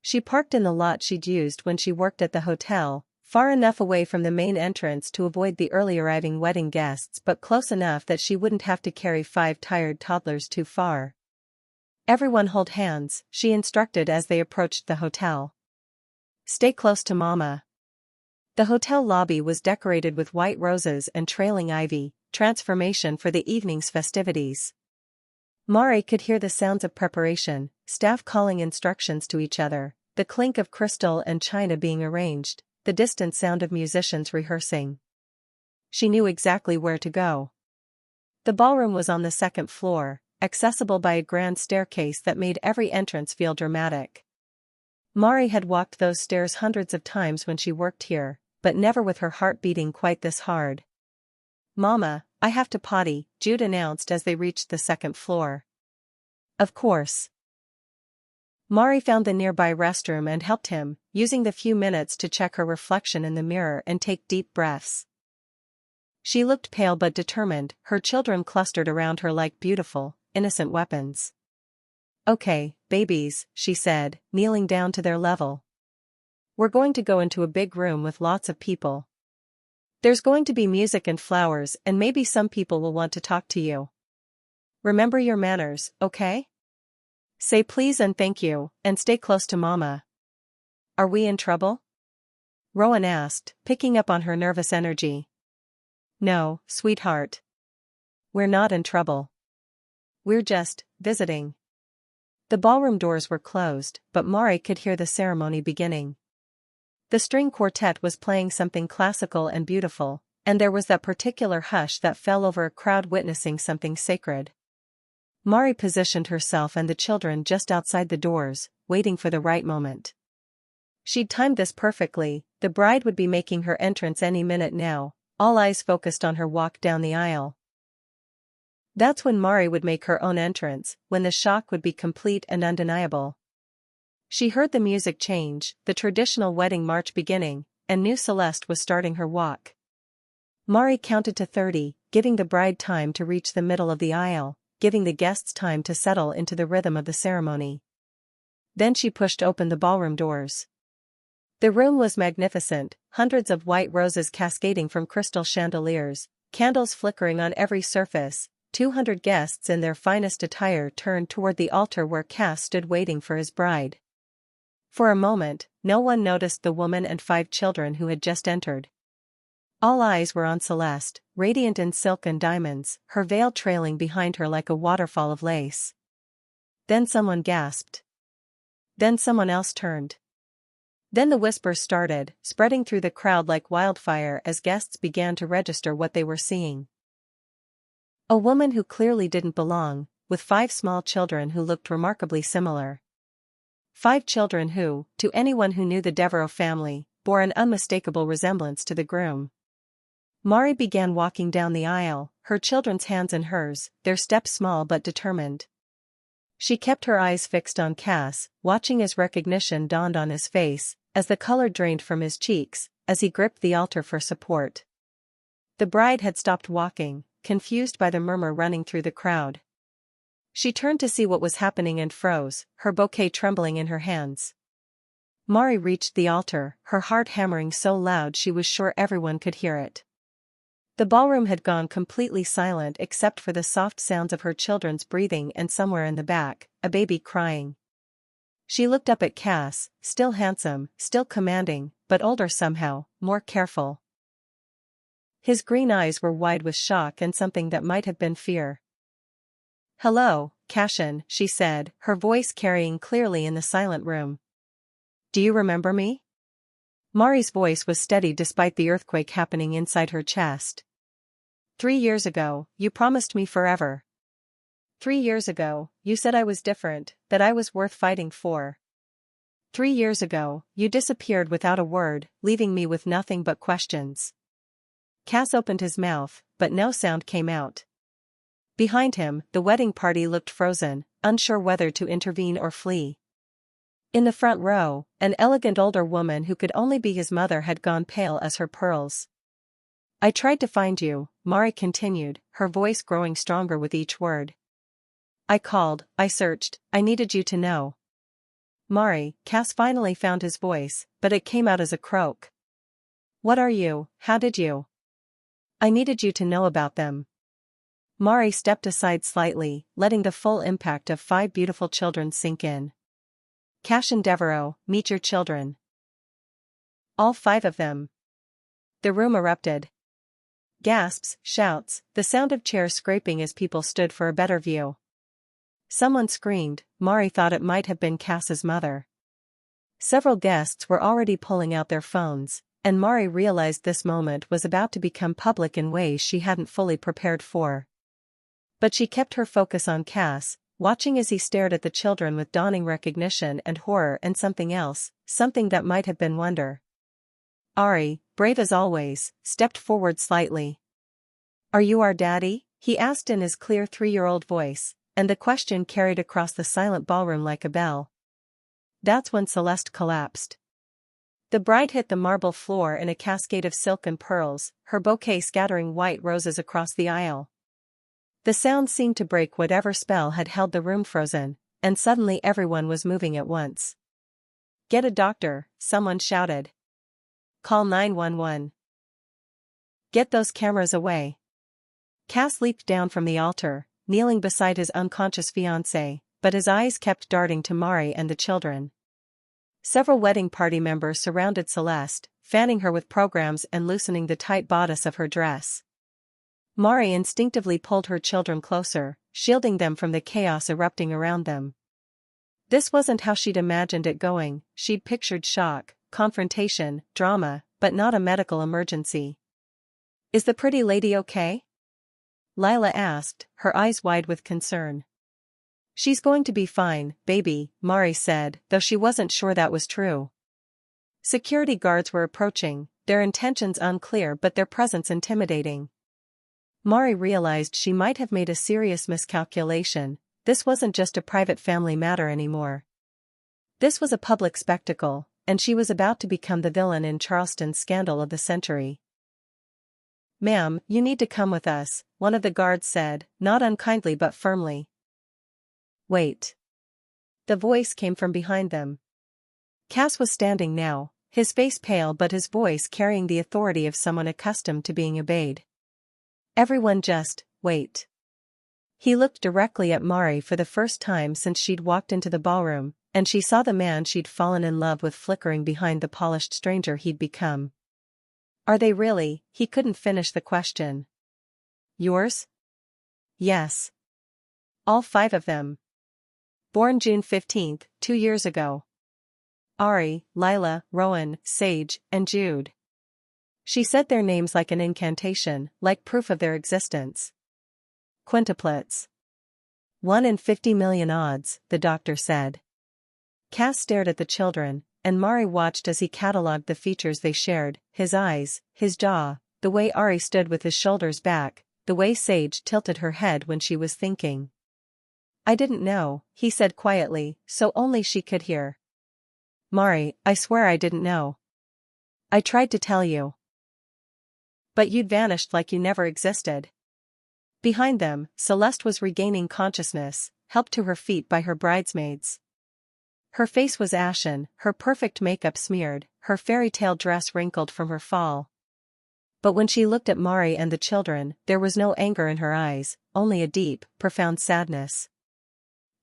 She parked in the lot she'd used when she worked at the hotel, far enough away from the main entrance to avoid the early arriving wedding guests but close enough that she wouldn't have to carry 5 tired toddlers too far. "Everyone hold hands," she instructed as they approached the hotel. "Stay close to Mama." The hotel lobby was decorated with white roses and trailing ivy, transformation for the evening's festivities. Mari could hear the sounds of preparation, staff calling instructions to each other, the clink of crystal and china being arranged, the distant sound of musicians rehearsing. She knew exactly where to go. The ballroom was on the 2nd floor, accessible by a grand staircase that made every entrance feel dramatic. Mari had walked those stairs hundreds of times when she worked here, but never with her heart beating quite this hard. "Mama, I have to potty," Jude announced as they reached the 2nd floor. "Of course." Mari found the nearby restroom and helped him, using the few minutes to check her reflection in the mirror and take deep breaths. She looked pale but determined, her children clustered around her like beautiful, innocent weapons. "Okay, babies," she said, kneeling down to their level. "We're going to go into a big room with lots of people. There's going to be music and flowers and maybe some people will want to talk to you. Remember your manners, okay? Say please and thank you, and stay close to Mama." "Are we in trouble?" Rowan asked, picking up on her nervous energy. "No, sweetheart. We're not in trouble. We're just visiting." The ballroom doors were closed, but Mari could hear the ceremony beginning. The string quartet was playing something classical and beautiful, and there was that particular hush that fell over a crowd witnessing something sacred. Mari positioned herself and the children just outside the doors, waiting for the right moment. She'd timed this perfectly, the bride would be making her entrance any minute now, all eyes focused on her walk down the aisle. That's when Mari would make her own entrance, when the shock would be complete and undeniable. She heard the music change, the traditional wedding march beginning, and knew Celeste was starting her walk. Mari counted to 30, giving the bride time to reach the middle of the aisle, giving the guests time to settle into the rhythm of the ceremony. Then she pushed open the ballroom doors. The room was magnificent, hundreds of white roses cascading from crystal chandeliers, candles flickering on every surface. 200 guests in their finest attire turned toward the altar where Cass stood waiting for his bride. For a moment, no one noticed the woman and 5 children who had just entered. All eyes were on Celeste, radiant in silk and diamonds, her veil trailing behind her like a waterfall of lace. Then someone gasped. Then someone else turned. Then the whispers started, spreading through the crowd like wildfire as guests began to register what they were seeing. A woman who clearly didn't belong, with 5 small children who looked remarkably similar. 5 children who, to anyone who knew the Devereaux family, bore an unmistakable resemblance to the groom. Mari began walking down the aisle, her children's hands in hers, their steps small but determined. She kept her eyes fixed on Cass, watching as recognition dawned on his face, as the color drained from his cheeks, as he gripped the altar for support. The bride had stopped walking, confused by the murmur running through the crowd. She turned to see what was happening and froze, her bouquet trembling in her hands. Mari reached the altar, her heart hammering so loud she was sure everyone could hear it. The ballroom had gone completely silent except for the soft sounds of her children's breathing and somewhere in the back, a baby crying. She looked up at Cass, still handsome, still commanding, but older somehow, more careful. His green eyes were wide with shock and something that might have been fear. "Hello, Cashin," she said, her voice carrying clearly in the silent room. "Do you remember me?" Mari's voice was steady despite the earthquake happening inside her chest. 3 years ago, you promised me forever. 3 years ago, you said I was different, that I was worth fighting for. 3 years ago, you disappeared without a word, leaving me with nothing but questions." Cass opened his mouth, but no sound came out. Behind him, the wedding party looked frozen, unsure whether to intervene or flee. In the front row, an elegant older woman who could only be his mother had gone pale as her pearls. "I tried to find you," Mari continued, her voice growing stronger with each word. "I called, I searched, I needed you to know." "Mari," Cass finally found his voice, but it came out as a croak. "What are you? How did you?" "I needed you to know about them." Mari stepped aside slightly, letting the full impact of 5 beautiful children sink in. "Cashin Devereaux, meet your children." All 5 of them. The room erupted. Gasps, shouts, the sound of chairs scraping as people stood for a better view. Someone screamed. Mari thought it might have been Cass's mother. Several guests were already pulling out their phones, and Mari realized this moment was about to become public in ways she hadn't fully prepared for. But she kept her focus on Cass, watching as he stared at the children with dawning recognition and horror and something else, something that might have been wonder. Ari, brave as always, stepped forward slightly. "Are you our daddy?" he asked in his clear 3-year-old voice, and the question carried across the silent ballroom like a bell. That's when Celeste collapsed. The bride hit the marble floor in a cascade of silk and pearls, her bouquet scattering white roses across the aisle. The sound seemed to break whatever spell had held the room frozen, and suddenly everyone was moving at once. "Get a doctor," someone shouted. "Call 911. Get those cameras away." Cass leaped down from the altar, kneeling beside his unconscious fiancé, but his eyes kept darting to Mari and the children. Several wedding party members surrounded Celeste, fanning her with programs and loosening the tight bodice of her dress. Mari instinctively pulled her children closer, shielding them from the chaos erupting around them. This wasn't how she'd imagined it going. She'd pictured shock, confrontation, drama, but not a medical emergency. "Is the pretty lady okay?" Lila asked, her eyes wide with concern. "She's going to be fine, baby," Mari said, though she wasn't sure that was true. Security guards were approaching, their intentions unclear but their presence intimidating. Mari realized she might have made a serious miscalculation. This wasn't just a private family matter anymore. This was a public spectacle, and she was about to become the villain in Charleston's scandal of the century. "Ma'am, you need to come with us," one of the guards said, not unkindly but firmly. "Wait." The voice came from behind them. Cass was standing now, his face pale but his voice carrying the authority of someone accustomed to being obeyed. "Everyone just, wait." He looked directly at Mari for the first time since she'd walked into the ballroom, and she saw the man she'd fallen in love with flickering behind the polished stranger he'd become. "Are they really?" He couldn't finish the question. "Yours?" "Yes. All 5 of them. Born June 15th, 2 years ago. Ari, Lila, Rowan, Sage, and Jude." She said their names like an incantation, like proof of their existence. "Quintuplets. 1 in 50 million odds," the doctor said. Cass stared at the children, and Mari watched as he catalogued the features they shared, his eyes, his jaw, the way Ari stood with his shoulders back, the way Sage tilted her head when she was thinking. "I didn't know," he said quietly, so only she could hear. Mari, I swear I didn't know. I tried to tell you. But you'd vanished like you never existed. Behind them, Celeste was regaining consciousness, helped to her feet by her bridesmaids. Her face was ashen, her perfect makeup smeared, her fairy tale dress wrinkled from her fall. But when she looked at Mari and the children, there was no anger in her eyes, only a deep, profound sadness.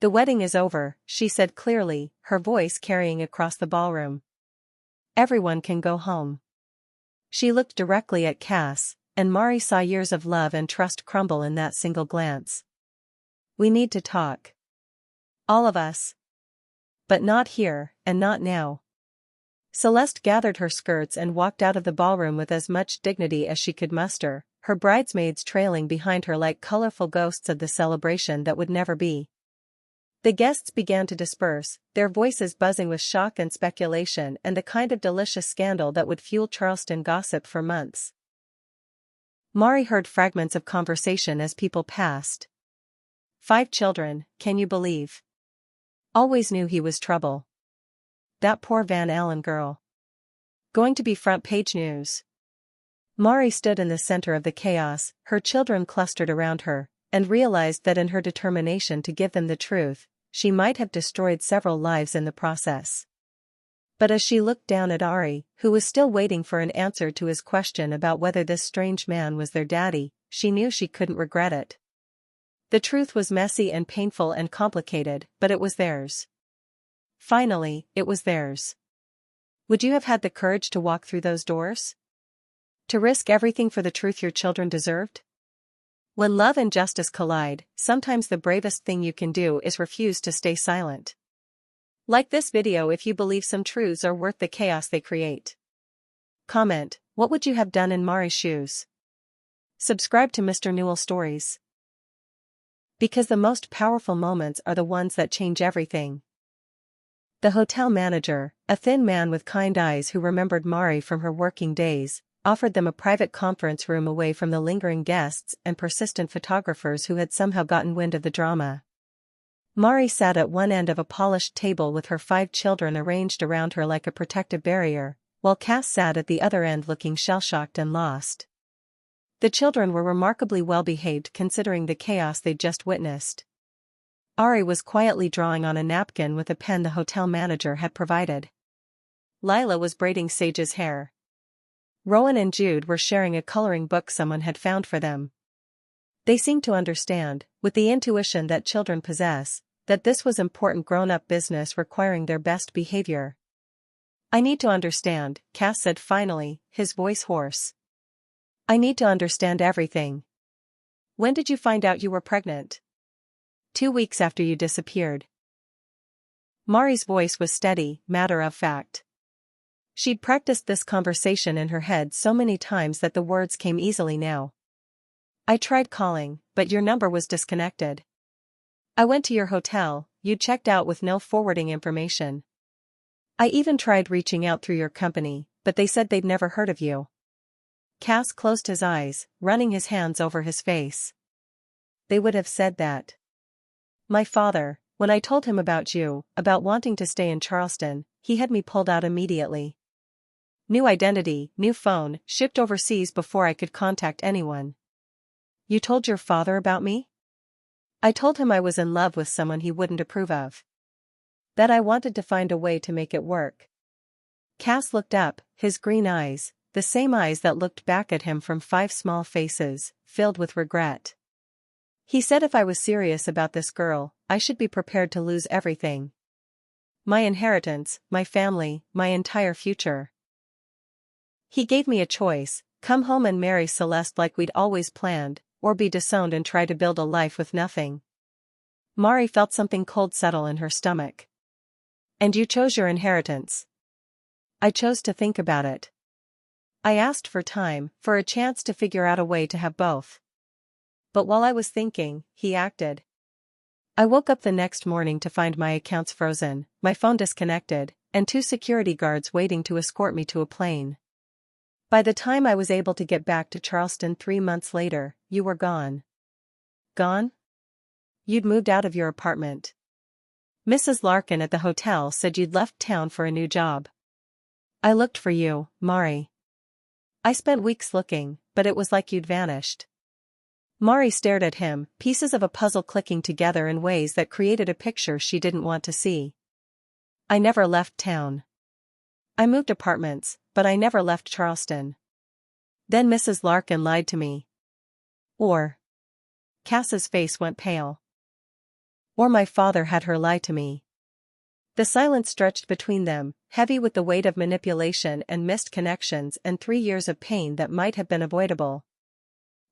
"The wedding is over," she said clearly, her voice carrying across the ballroom. "Everyone can go home." She looked directly at Cass, and Mari saw years of love and trust crumble in that single glance. "We need to talk. All of us. But not here, and not now." Celeste gathered her skirts and walked out of the ballroom with as much dignity as she could muster, her bridesmaids trailing behind her like colorful ghosts of the celebration that would never be. The guests began to disperse, their voices buzzing with shock and speculation and the kind of delicious scandal that would fuel Charleston gossip for months. Mari heard fragments of conversation as people passed. 5 children, can you believe? Always knew he was trouble. That poor Van Allen girl. Going to be front page news. Mari stood in the center of the chaos, her children clustered around her, and realized that in her determination to give them the truth, she might have destroyed several lives in the process. But as she looked down at Ari, who was still waiting for an answer to his question about whether this strange man was their daddy, she knew she couldn't regret it. The truth was messy and painful and complicated, but it was theirs. Finally, it was theirs. Would you have had the courage to walk through those doors? To risk everything for the truth your children deserved? When love and justice collide, sometimes the bravest thing you can do is refuse to stay silent. Like this video if you believe some truths are worth the chaos they create. Comment, what would you have done in Mari's shoes? Subscribe to Mr. Nuel Stories. Because the most powerful moments are the ones that change everything. The hotel manager, a thin man with kind eyes who remembered Mari from her working days, offered them a private conference room away from the lingering guests and persistent photographers who had somehow gotten wind of the drama. Mari sat at one end of a polished table with her 5 children arranged around her like a protective barrier, while Cass sat at the other end looking shell-shocked and lost. The children were remarkably well-behaved considering the chaos they'd just witnessed. Ari was quietly drawing on a napkin with a pen the hotel manager had provided. Lila was braiding Sage's hair. Rowan and Jude were sharing a coloring book someone had found for them. They seemed to understand, with the intuition that children possess, that this was important grown-up business requiring their best behavior. "I need to understand," Cass said finally, his voice hoarse. "I need to understand everything. When did you find out you were pregnant?" 2 weeks after you disappeared." Mari's voice was steady, matter-of-fact. She'd practiced this conversation in her head so many times that the words came easily now. "I tried calling, but your number was disconnected. I went to your hotel, you checked out with no forwarding information. I even tried reaching out through your company, but they said they'd never heard of you." Cass closed his eyes, running his hands over his face. "They would have said that. My father, when I told him about you, about wanting to stay in Charleston, he had me pulled out immediately. New identity, new phone, shipped overseas before I could contact anyone." "You told your father about me?" "I told him I was in love with someone he wouldn't approve of. That I wanted to find a way to make it work." Cass looked up, his green eyes, the same eyes that looked back at him from 5 small faces, filled with regret. "He said if I was serious about this girl, I should be prepared to lose everything. My inheritance, my family, my entire future. He gave me a choice, come home and marry Celeste like we'd always planned, or be disowned and try to build a life with nothing." Mari felt something cold settle in her stomach. "And you chose your inheritance." "I chose to think about it. I asked for time, for a chance to figure out a way to have both. But while I was thinking, he acted. I woke up the next morning to find my accounts frozen, my phone disconnected, and 2 security guards waiting to escort me to a plane. By the time I was able to get back to Charleston 3 months later, you were gone." "Gone?" "You'd moved out of your apartment. Mrs. Larkin at the hotel said you'd left town for a new job. I looked for you, Mari. I spent weeks looking, but it was like you'd vanished. Mari stared at him, pieces of a puzzle clicking together in ways that created a picture she didn't want to see. I never left town. I moved apartments, but I never left Charleston. Then Mrs. Larkin lied to me. Or. Cass's face went pale. Or my father had her lie to me. The silence stretched between them, heavy with the weight of manipulation and missed connections and 3 years of pain that might have been avoidable.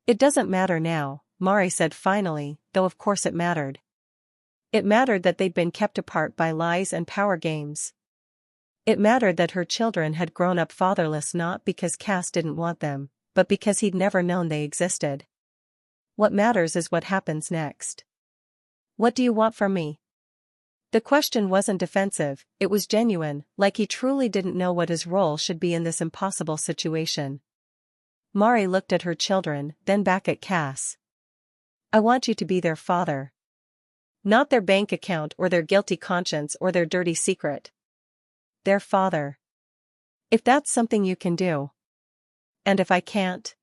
It doesn't matter now, Mari said finally, though of course it mattered. It mattered that they'd been kept apart by lies and power games. It mattered that her children had grown up fatherless not because Cass didn't want them, but because he'd never known they existed. What matters is what happens next. What do you want from me? The question wasn't defensive, it was genuine, like he truly didn't know what his role should be in this impossible situation. Mari looked at her children, then back at Cass. I want you to be their father. Not their bank account or their guilty conscience or their dirty secret. Their father. If that's something you can do. And if I can't?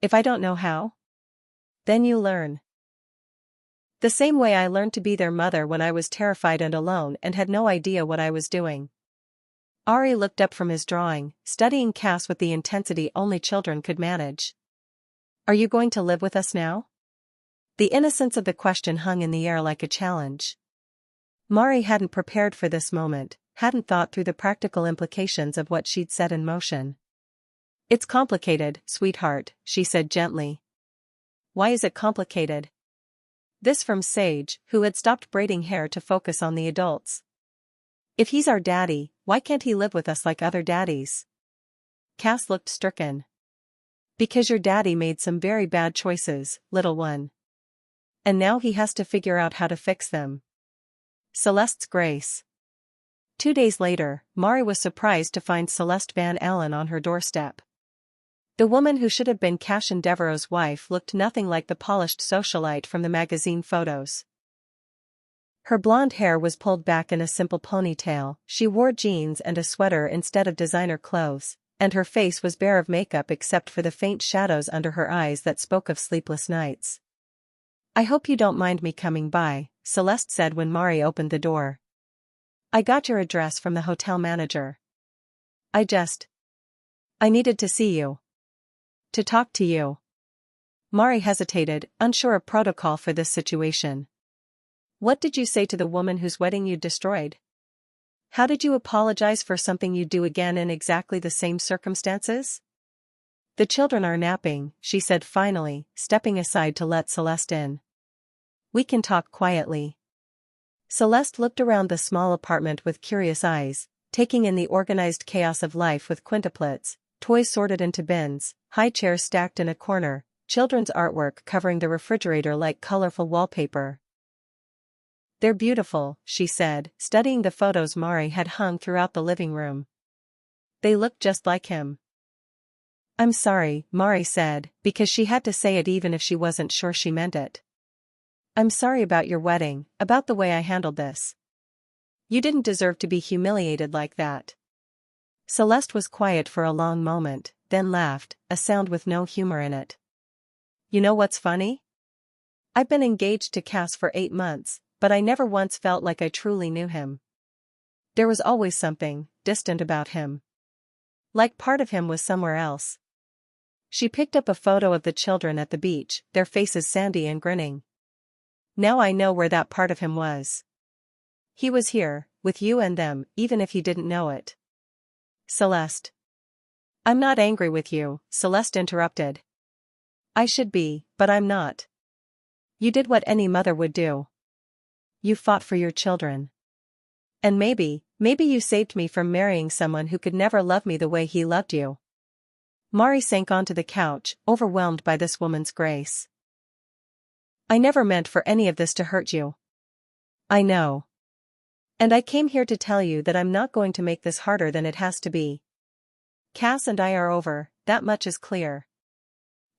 If I don't know how? Then you learn. The same way I learned to be their mother when I was terrified and alone and had no idea what I was doing. Ari looked up from his drawing, studying Cass with the intensity only children could manage. Are you going to live with us now? The innocence of the question hung in the air like a challenge. Mari hadn't prepared for this moment, hadn't thought through the practical implications of what she'd set in motion. It's complicated, sweetheart, she said gently. Why is it complicated? This from Sage, who had stopped braiding hair to focus on the adults. If he's our daddy, why can't he live with us like other daddies? Cass looked stricken. Because your daddy made some very bad choices, little one. And now he has to figure out how to fix them. Celeste's grace. 2 days later, Mari was surprised to find Celeste Van Allen on her doorstep. The woman who should have been Cash and Devereaux's wife looked nothing like the polished socialite from the magazine photos. Her blonde hair was pulled back in a simple ponytail, she wore jeans and a sweater instead of designer clothes, and her face was bare of makeup except for the faint shadows under her eyes that spoke of sleepless nights. I hope you don't mind me coming by, Celeste said when Mari opened the door. I got your address from the hotel manager. I needed to see you. To talk to you. Mari hesitated, unsure of protocol for this situation. What did you say to the woman whose wedding you destroyed? How did you apologize for something you'd do again in exactly the same circumstances? The children are napping, she said finally, stepping aside to let Celeste in. We can talk quietly. Celeste looked around the small apartment with curious eyes, taking in the organized chaos of life with quintuplets, toys sorted into bins, high chairs stacked in a corner, children's artwork covering the refrigerator like colorful wallpaper. They're beautiful, she said, studying the photos Mari had hung throughout the living room. They look just like him. I'm sorry, Mari said, because she had to say it even if she wasn't sure she meant it. I'm sorry about your wedding, about the way I handled this. You didn't deserve to be humiliated like that. Celeste was quiet for a long moment, then laughed, a sound with no humor in it. You know what's funny? I've been engaged to Cass for 8 months, but I never once felt like I truly knew him. There was always something distant about him. Like part of him was somewhere else. She picked up a photo of the children at the beach, their faces sandy and grinning. Now I know where that part of him was. He was here, with you and them, even if he didn't know it. Celeste. I'm not angry with you, Celeste interrupted. I should be, but I'm not. You did what any mother would do. You fought for your children. And maybe you saved me from marrying someone who could never love me the way he loved you. Mari sank onto the couch, overwhelmed by this woman's grace. I never meant for any of this to hurt you. I know. And I came here to tell you that I'm not going to make this harder than it has to be. Cass and I are over, that much is clear.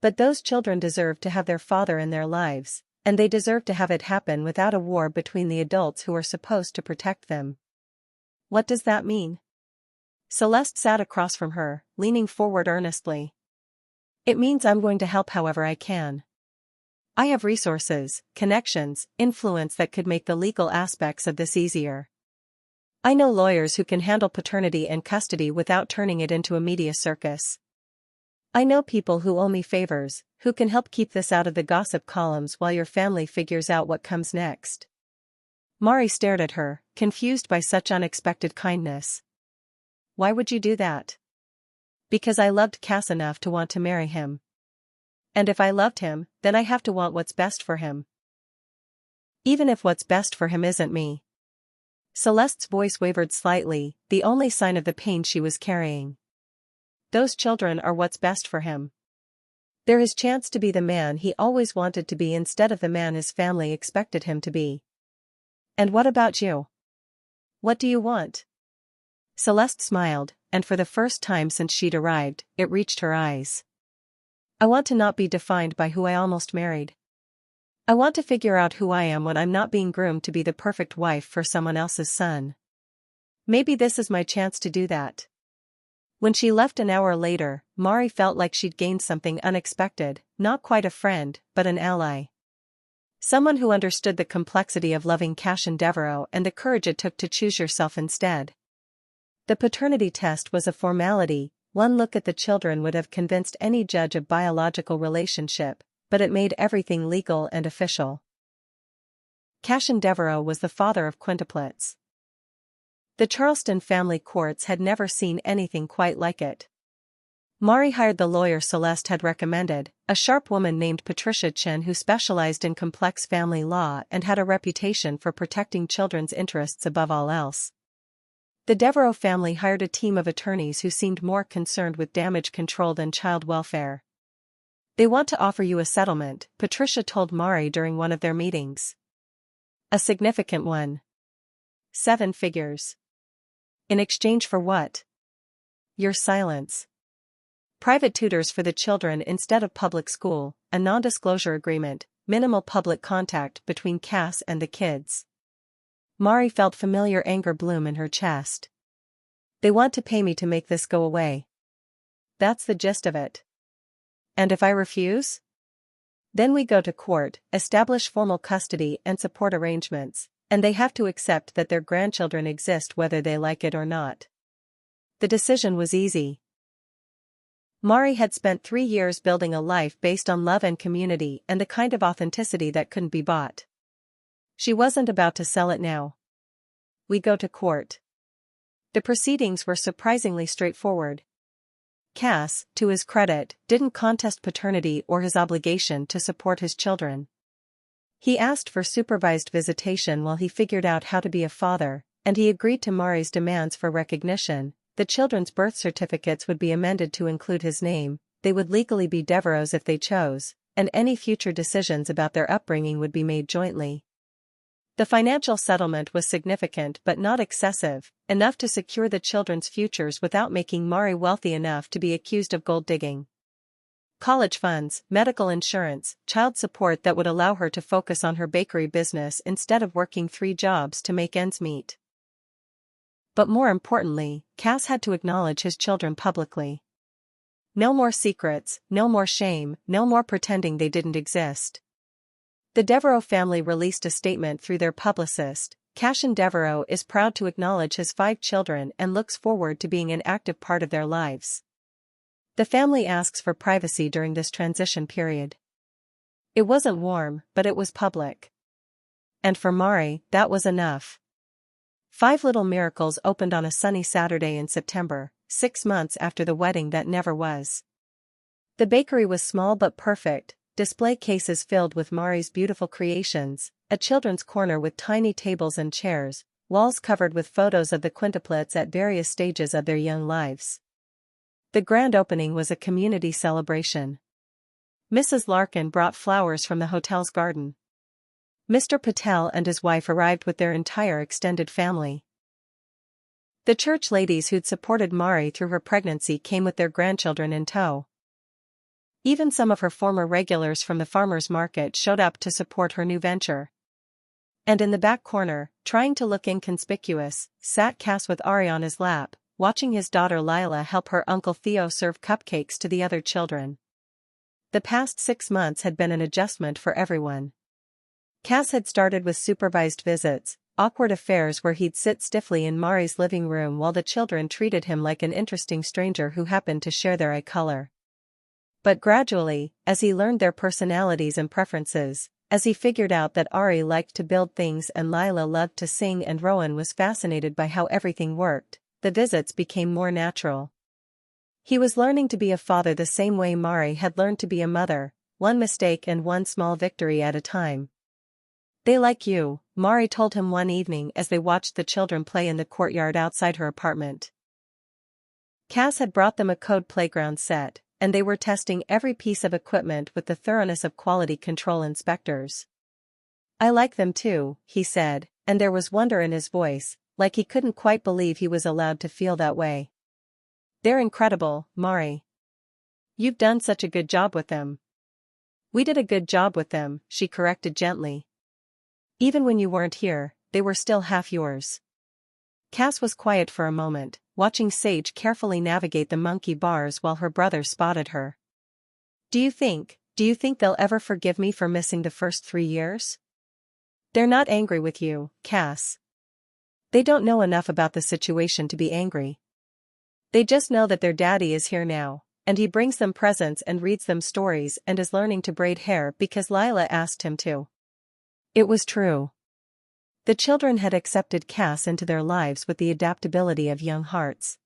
But those children deserve to have their father in their lives, And they deserve to have it happen without a war between the adults who are supposed to protect them. What does that mean? Celeste sat across from her, leaning forward earnestly. It means I'm going to help however I can. I have resources, connections, influence that could make the legal aspects of this easier. I know lawyers who can handle paternity and custody without turning it into a media circus. I know people who owe me favors, who can help keep this out of the gossip columns while your family figures out what comes next. Mari stared at her, confused by such unexpected kindness. Why would you do that? Because I loved Cass enough to want to marry him. And if I loved him, then I have to want what's best for him. Even if what's best for him isn't me. Celeste's voice wavered slightly, the only sign of the pain she was carrying. Those children are what's best for him. They're his chance to be the man he always wanted to be instead of the man his family expected him to be. And what about you? What do you want? Celeste smiled, and for the first time since she'd arrived, it reached her eyes. I want to not be defined by who I almost married. I want to figure out who I am when I'm not being groomed to be the perfect wife for someone else's son. Maybe this is my chance to do that. When she left an hour later, Mari felt like she'd gained something unexpected, not quite a friend, but an ally. Someone who understood the complexity of loving Cash and Devereaux and the courage it took to choose yourself instead. The paternity test was a formality. One look at the children would have convinced any judge of biological relationship, but it made everything legal and official. Cash and Devereaux was the father of Quintuplets. The Charleston family courts had never seen anything quite like it. Mari hired the lawyer Celeste had recommended, a sharp woman named Patricia Chen who specialized in complex family law and had a reputation for protecting children's interests above all else. The Devereaux family hired a team of attorneys who seemed more concerned with damage control than child welfare. They want to offer you a settlement, Patricia told Mari during one of their meetings. A significant one. 7 figures. In exchange for what? Your silence. Private tutors for the children instead of public school, a non-disclosure agreement, minimal public contact between Cass and the kids. Mari felt familiar anger bloom in her chest. They want to pay me to make this go away. That's the gist of it. And if I refuse? Then we go to court, establish formal custody and support arrangements, and they have to accept that their grandchildren exist whether they like it or not. The decision was easy. Mari had spent 3 years building a life based on love and community and the kind of authenticity that couldn't be bought. She wasn't about to sell it now. We go to court. The proceedings were surprisingly straightforward. Cass, to his credit, didn't contest paternity or his obligation to support his children. He asked for supervised visitation while he figured out how to be a father, and he agreed to Mari's demands for recognition. The children's birth certificates would be amended to include his name, they would legally be Devereaux's if they chose, and any future decisions about their upbringing would be made jointly. The financial settlement was significant but not excessive, enough to secure the children's futures without making Mari wealthy enough to be accused of gold digging. College funds, medical insurance, child support that would allow her to focus on her bakery business instead of working 3 jobs to make ends meet. But more importantly, Cass had to acknowledge his children publicly. No more secrets, no more shame, no more pretending they didn't exist. The Devereaux family released a statement through their publicist. Cash and Devereaux is proud to acknowledge his 5 children and looks forward to being an active part of their lives. The family asks for privacy during this transition period. It wasn't warm, but it was public. And for Mari, that was enough. 5 Little Miracles opened on a sunny Saturday in September, 6 months after the wedding that never was. The bakery was small but perfect, display cases filled with Mari's beautiful creations, a children's corner with tiny tables and chairs, walls covered with photos of the Quintuplets at various stages of their young lives. The grand opening was a community celebration. Mrs. Larkin brought flowers from the hotel's garden. Mr. Patel and his wife arrived with their entire extended family. The church ladies who'd supported Mari through her pregnancy came with their grandchildren in tow. Even some of her former regulars from the farmer's market showed up to support her new venture. And in the back corner, trying to look inconspicuous, sat Cass with Ari on his lap, watching his daughter Lila help her Uncle Theo serve cupcakes to the other children. The past 6 months had been an adjustment for everyone. Cass had started with supervised visits, awkward affairs where he'd sit stiffly in Mari's living room while the children treated him like an interesting stranger who happened to share their eye color. But gradually, as he learned their personalities and preferences, as he figured out that Ari liked to build things and Lila loved to sing and Rowan was fascinated by how everything worked, the visits became more natural. He was learning to be a father the same way Mari had learned to be a mother, one mistake and one small victory at a time. "They like you," Mari told him one evening as they watched the children play in the courtyard outside her apartment. Cass had brought them a code playground set, and they were testing every piece of equipment with the thoroughness of quality control inspectors. "I like them too," he said, and there was wonder in his voice, like he couldn't quite believe he was allowed to feel that way. "They're incredible, Mari. You've done such a good job with them." "We did a good job with them," she corrected gently. "Even when you weren't here, they were still half yours." Cass was quiet for a moment, watching Sage carefully navigate the monkey bars while her brother spotted her. Do you think they'll ever forgive me for missing the first 3 years?" "They're not angry with you, Cass. They don't know enough about the situation to be angry. They just know that their daddy is here now, and he brings them presents and reads them stories and is learning to braid hair because Lila asked him to." It was true. The children had accepted Cass into their lives with the adaptability of young hearts.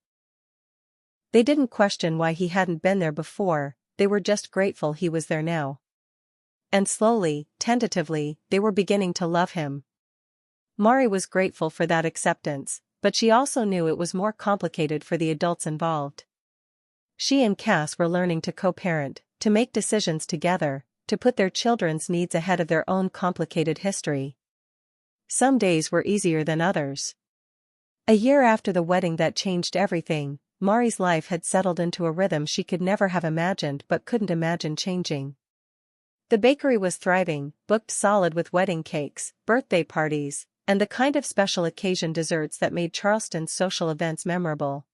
They didn't question why he hadn't been there before, they were just grateful he was there now. And slowly, tentatively, they were beginning to love him. Mari was grateful for that acceptance, but she also knew it was more complicated for the adults involved. She and Cass were learning to co-parent, to make decisions together, to put their children's needs ahead of their own complicated history. Some days were easier than others. A year after the wedding that changed everything, Mari's life had settled into a rhythm she could never have imagined but couldn't imagine changing. The bakery was thriving, booked solid with wedding cakes, birthday parties, and the kind of special occasion desserts that made Charleston's social events memorable.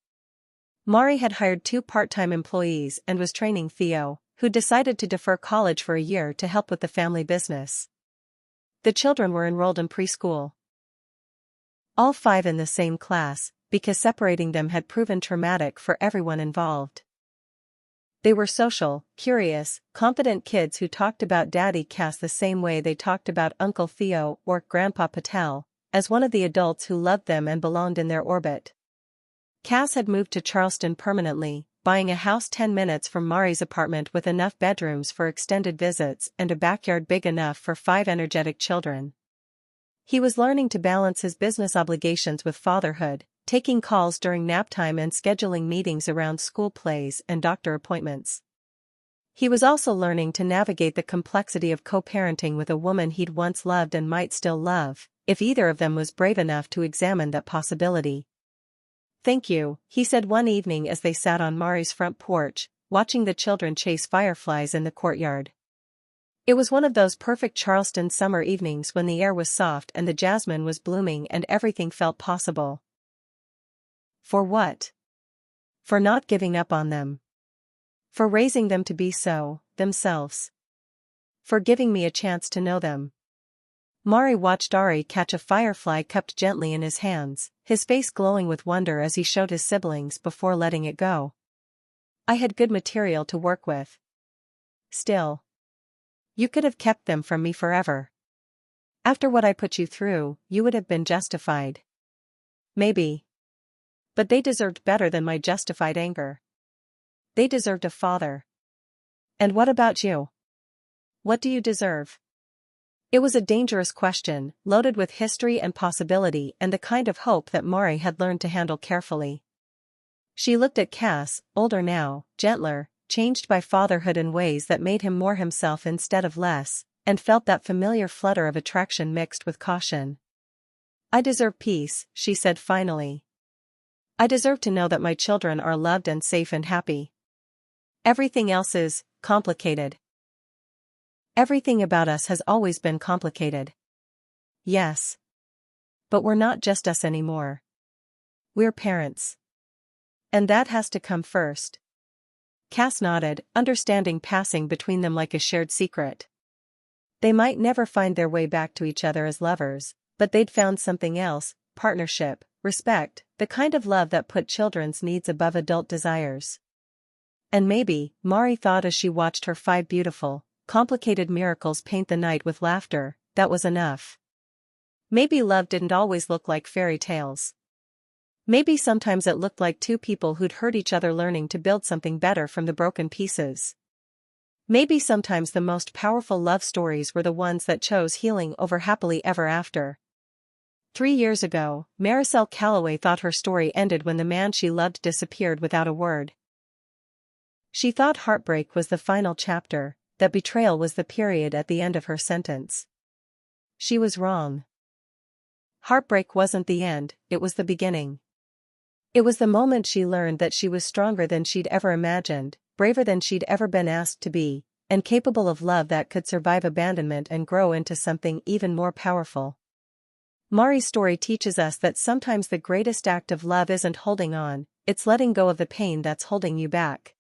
Mari had hired 2 part-time employees and was training Theo, who decided to defer college for a year to help with the family business. The children were enrolled in preschool. All 5 in the same class, because separating them had proven traumatic for everyone involved. They were social, curious, confident kids who talked about Daddy Cass the same way they talked about Uncle Theo or Grandpa Patel, as one of the adults who loved them and belonged in their orbit. Cass had moved to Charleston permanently, buying a house 10 minutes from Mari's apartment with enough bedrooms for extended visits and a backyard big enough for 5 energetic children. He was learning to balance his business obligations with fatherhood, taking calls during nap time and scheduling meetings around school plays and doctor appointments. He was also learning to navigate the complexity of co-parenting with a woman he'd once loved and might still love, if either of them was brave enough to examine that possibility. "Thank you," he said one evening as they sat on Mari's front porch, watching the children chase fireflies in the courtyard. It was one of those perfect Charleston summer evenings when the air was soft and the jasmine was blooming and everything felt possible. For what? For not giving up on them. For raising them to be so, themselves. For giving me a chance to know them. Mari watched Ari catch a firefly cupped gently in his hands, his face glowing with wonder as he showed his siblings before letting it go. "I had good material to work with. Still. You could have kept them from me forever. After what I put you through, you would have been justified. Maybe. But they deserved better than my justified anger. They deserved a father. And what about you? What do you deserve?" It was a dangerous question, loaded with history and possibility and the kind of hope that Mari had learned to handle carefully. She looked at Cass, older now, gentler, changed by fatherhood in ways that made him more himself instead of less, and felt that familiar flutter of attraction mixed with caution. "I deserve peace," she said finally. "I deserve to know that my children are loved and safe and happy. Everything else is complicated. Everything about us has always been complicated. Yes. But we're not just us anymore. We're parents. And that has to come first. Cass nodded, understanding passing between them like a shared secret. They might never find their way back to each other as lovers, but they'd found something else: partnership, respect, the kind of love that put children's needs above adult desires. And maybe, Mari thought as she watched her 5 beautiful, complicated miracles paint the night with laughter, that was enough. Maybe love didn't always look like fairy tales. Maybe sometimes it looked like 2 people who'd hurt each other learning to build something better from the broken pieces. Maybe sometimes the most powerful love stories were the ones that chose healing over happily ever after. 3 years ago, Maricel Calloway thought her story ended when the man she loved disappeared without a word. She thought heartbreak was the final chapter, that betrayal was the period at the end of her sentence. She was wrong. Heartbreak wasn't the end, it was the beginning. It was the moment she learned that she was stronger than she'd ever imagined, braver than she'd ever been asked to be, and capable of love that could survive abandonment and grow into something even more powerful. Mari's story teaches us that sometimes the greatest act of love isn't holding on, it's letting go of the pain that's holding you back.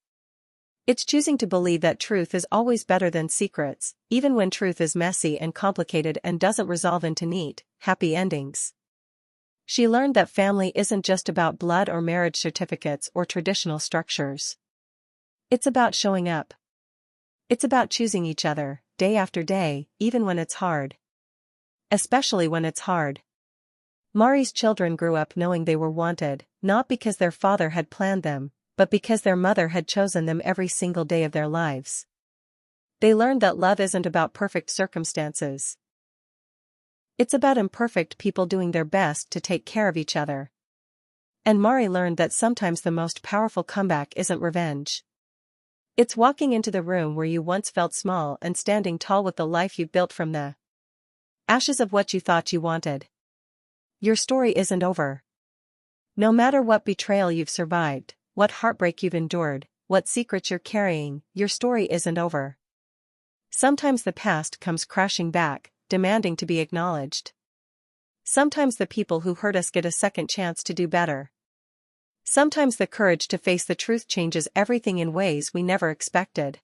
It's choosing to believe that truth is always better than secrets, even when truth is messy and complicated and doesn't resolve into neat, happy endings. She learned that family isn't just about blood or marriage certificates or traditional structures. It's about showing up. It's about choosing each other, day after day, even when it's hard. Especially when it's hard. Mari's children grew up knowing they were wanted, not because their father had planned them, but because their mother had chosen them every single day of their lives. They learned that love isn't about perfect circumstances. It's about imperfect people doing their best to take care of each other. And Mari learned that sometimes the most powerful comeback isn't revenge. It's walking into the room where you once felt small and standing tall with the life you built from the ashes of what you thought you wanted. Your story isn't over. No matter what betrayal you've survived, what heartbreak you've endured, what secrets you're carrying, your story isn't over. Sometimes the past comes crashing back, demanding to be acknowledged. Sometimes the people who hurt us get a second chance to do better. Sometimes the courage to face the truth changes everything in ways we never expected.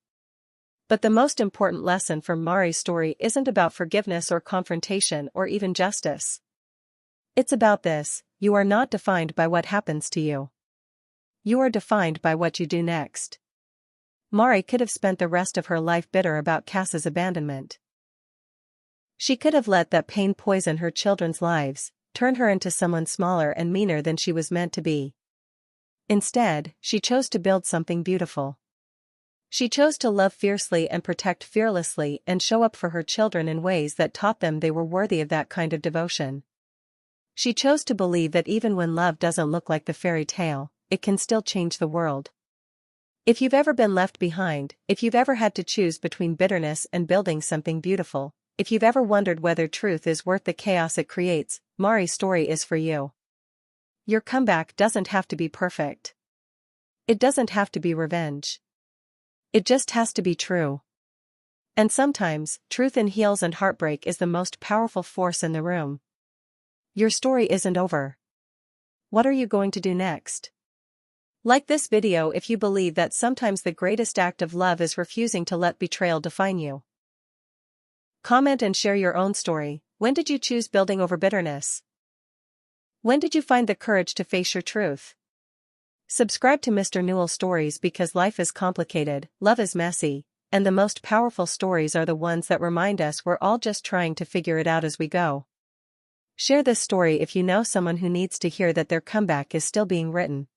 But the most important lesson from Mari's story isn't about forgiveness or confrontation or even justice. It's about this: you are not defined by what happens to you. You are defined by what you do next. Mari could have spent the rest of her life bitter about Cass's abandonment. She could have let that pain poison her children's lives, turn her into someone smaller and meaner than she was meant to be. Instead, she chose to build something beautiful. She chose to love fiercely and protect fearlessly and show up for her children in ways that taught them they were worthy of that kind of devotion. She chose to believe that even when love doesn't look like the fairy tale, it can still change the world. If you've ever been left behind, if you've ever had to choose between bitterness and building something beautiful, if you've ever wondered whether truth is worth the chaos it creates, Mari's story is for you. Your comeback doesn't have to be perfect. It doesn't have to be revenge. It just has to be true. And sometimes, truth in heels and heartbreak is the most powerful force in the room. Your story isn't over. What are you going to do next? Like this video if you believe that sometimes the greatest act of love is refusing to let betrayal define you. Comment and share your own story. When did you choose building over bitterness? When did you find the courage to face your truth? Subscribe to Mr. Nuel Stories because life is complicated, love is messy, and the most powerful stories are the ones that remind us we're all just trying to figure it out as we go. Share this story if you know someone who needs to hear that their comeback is still being written.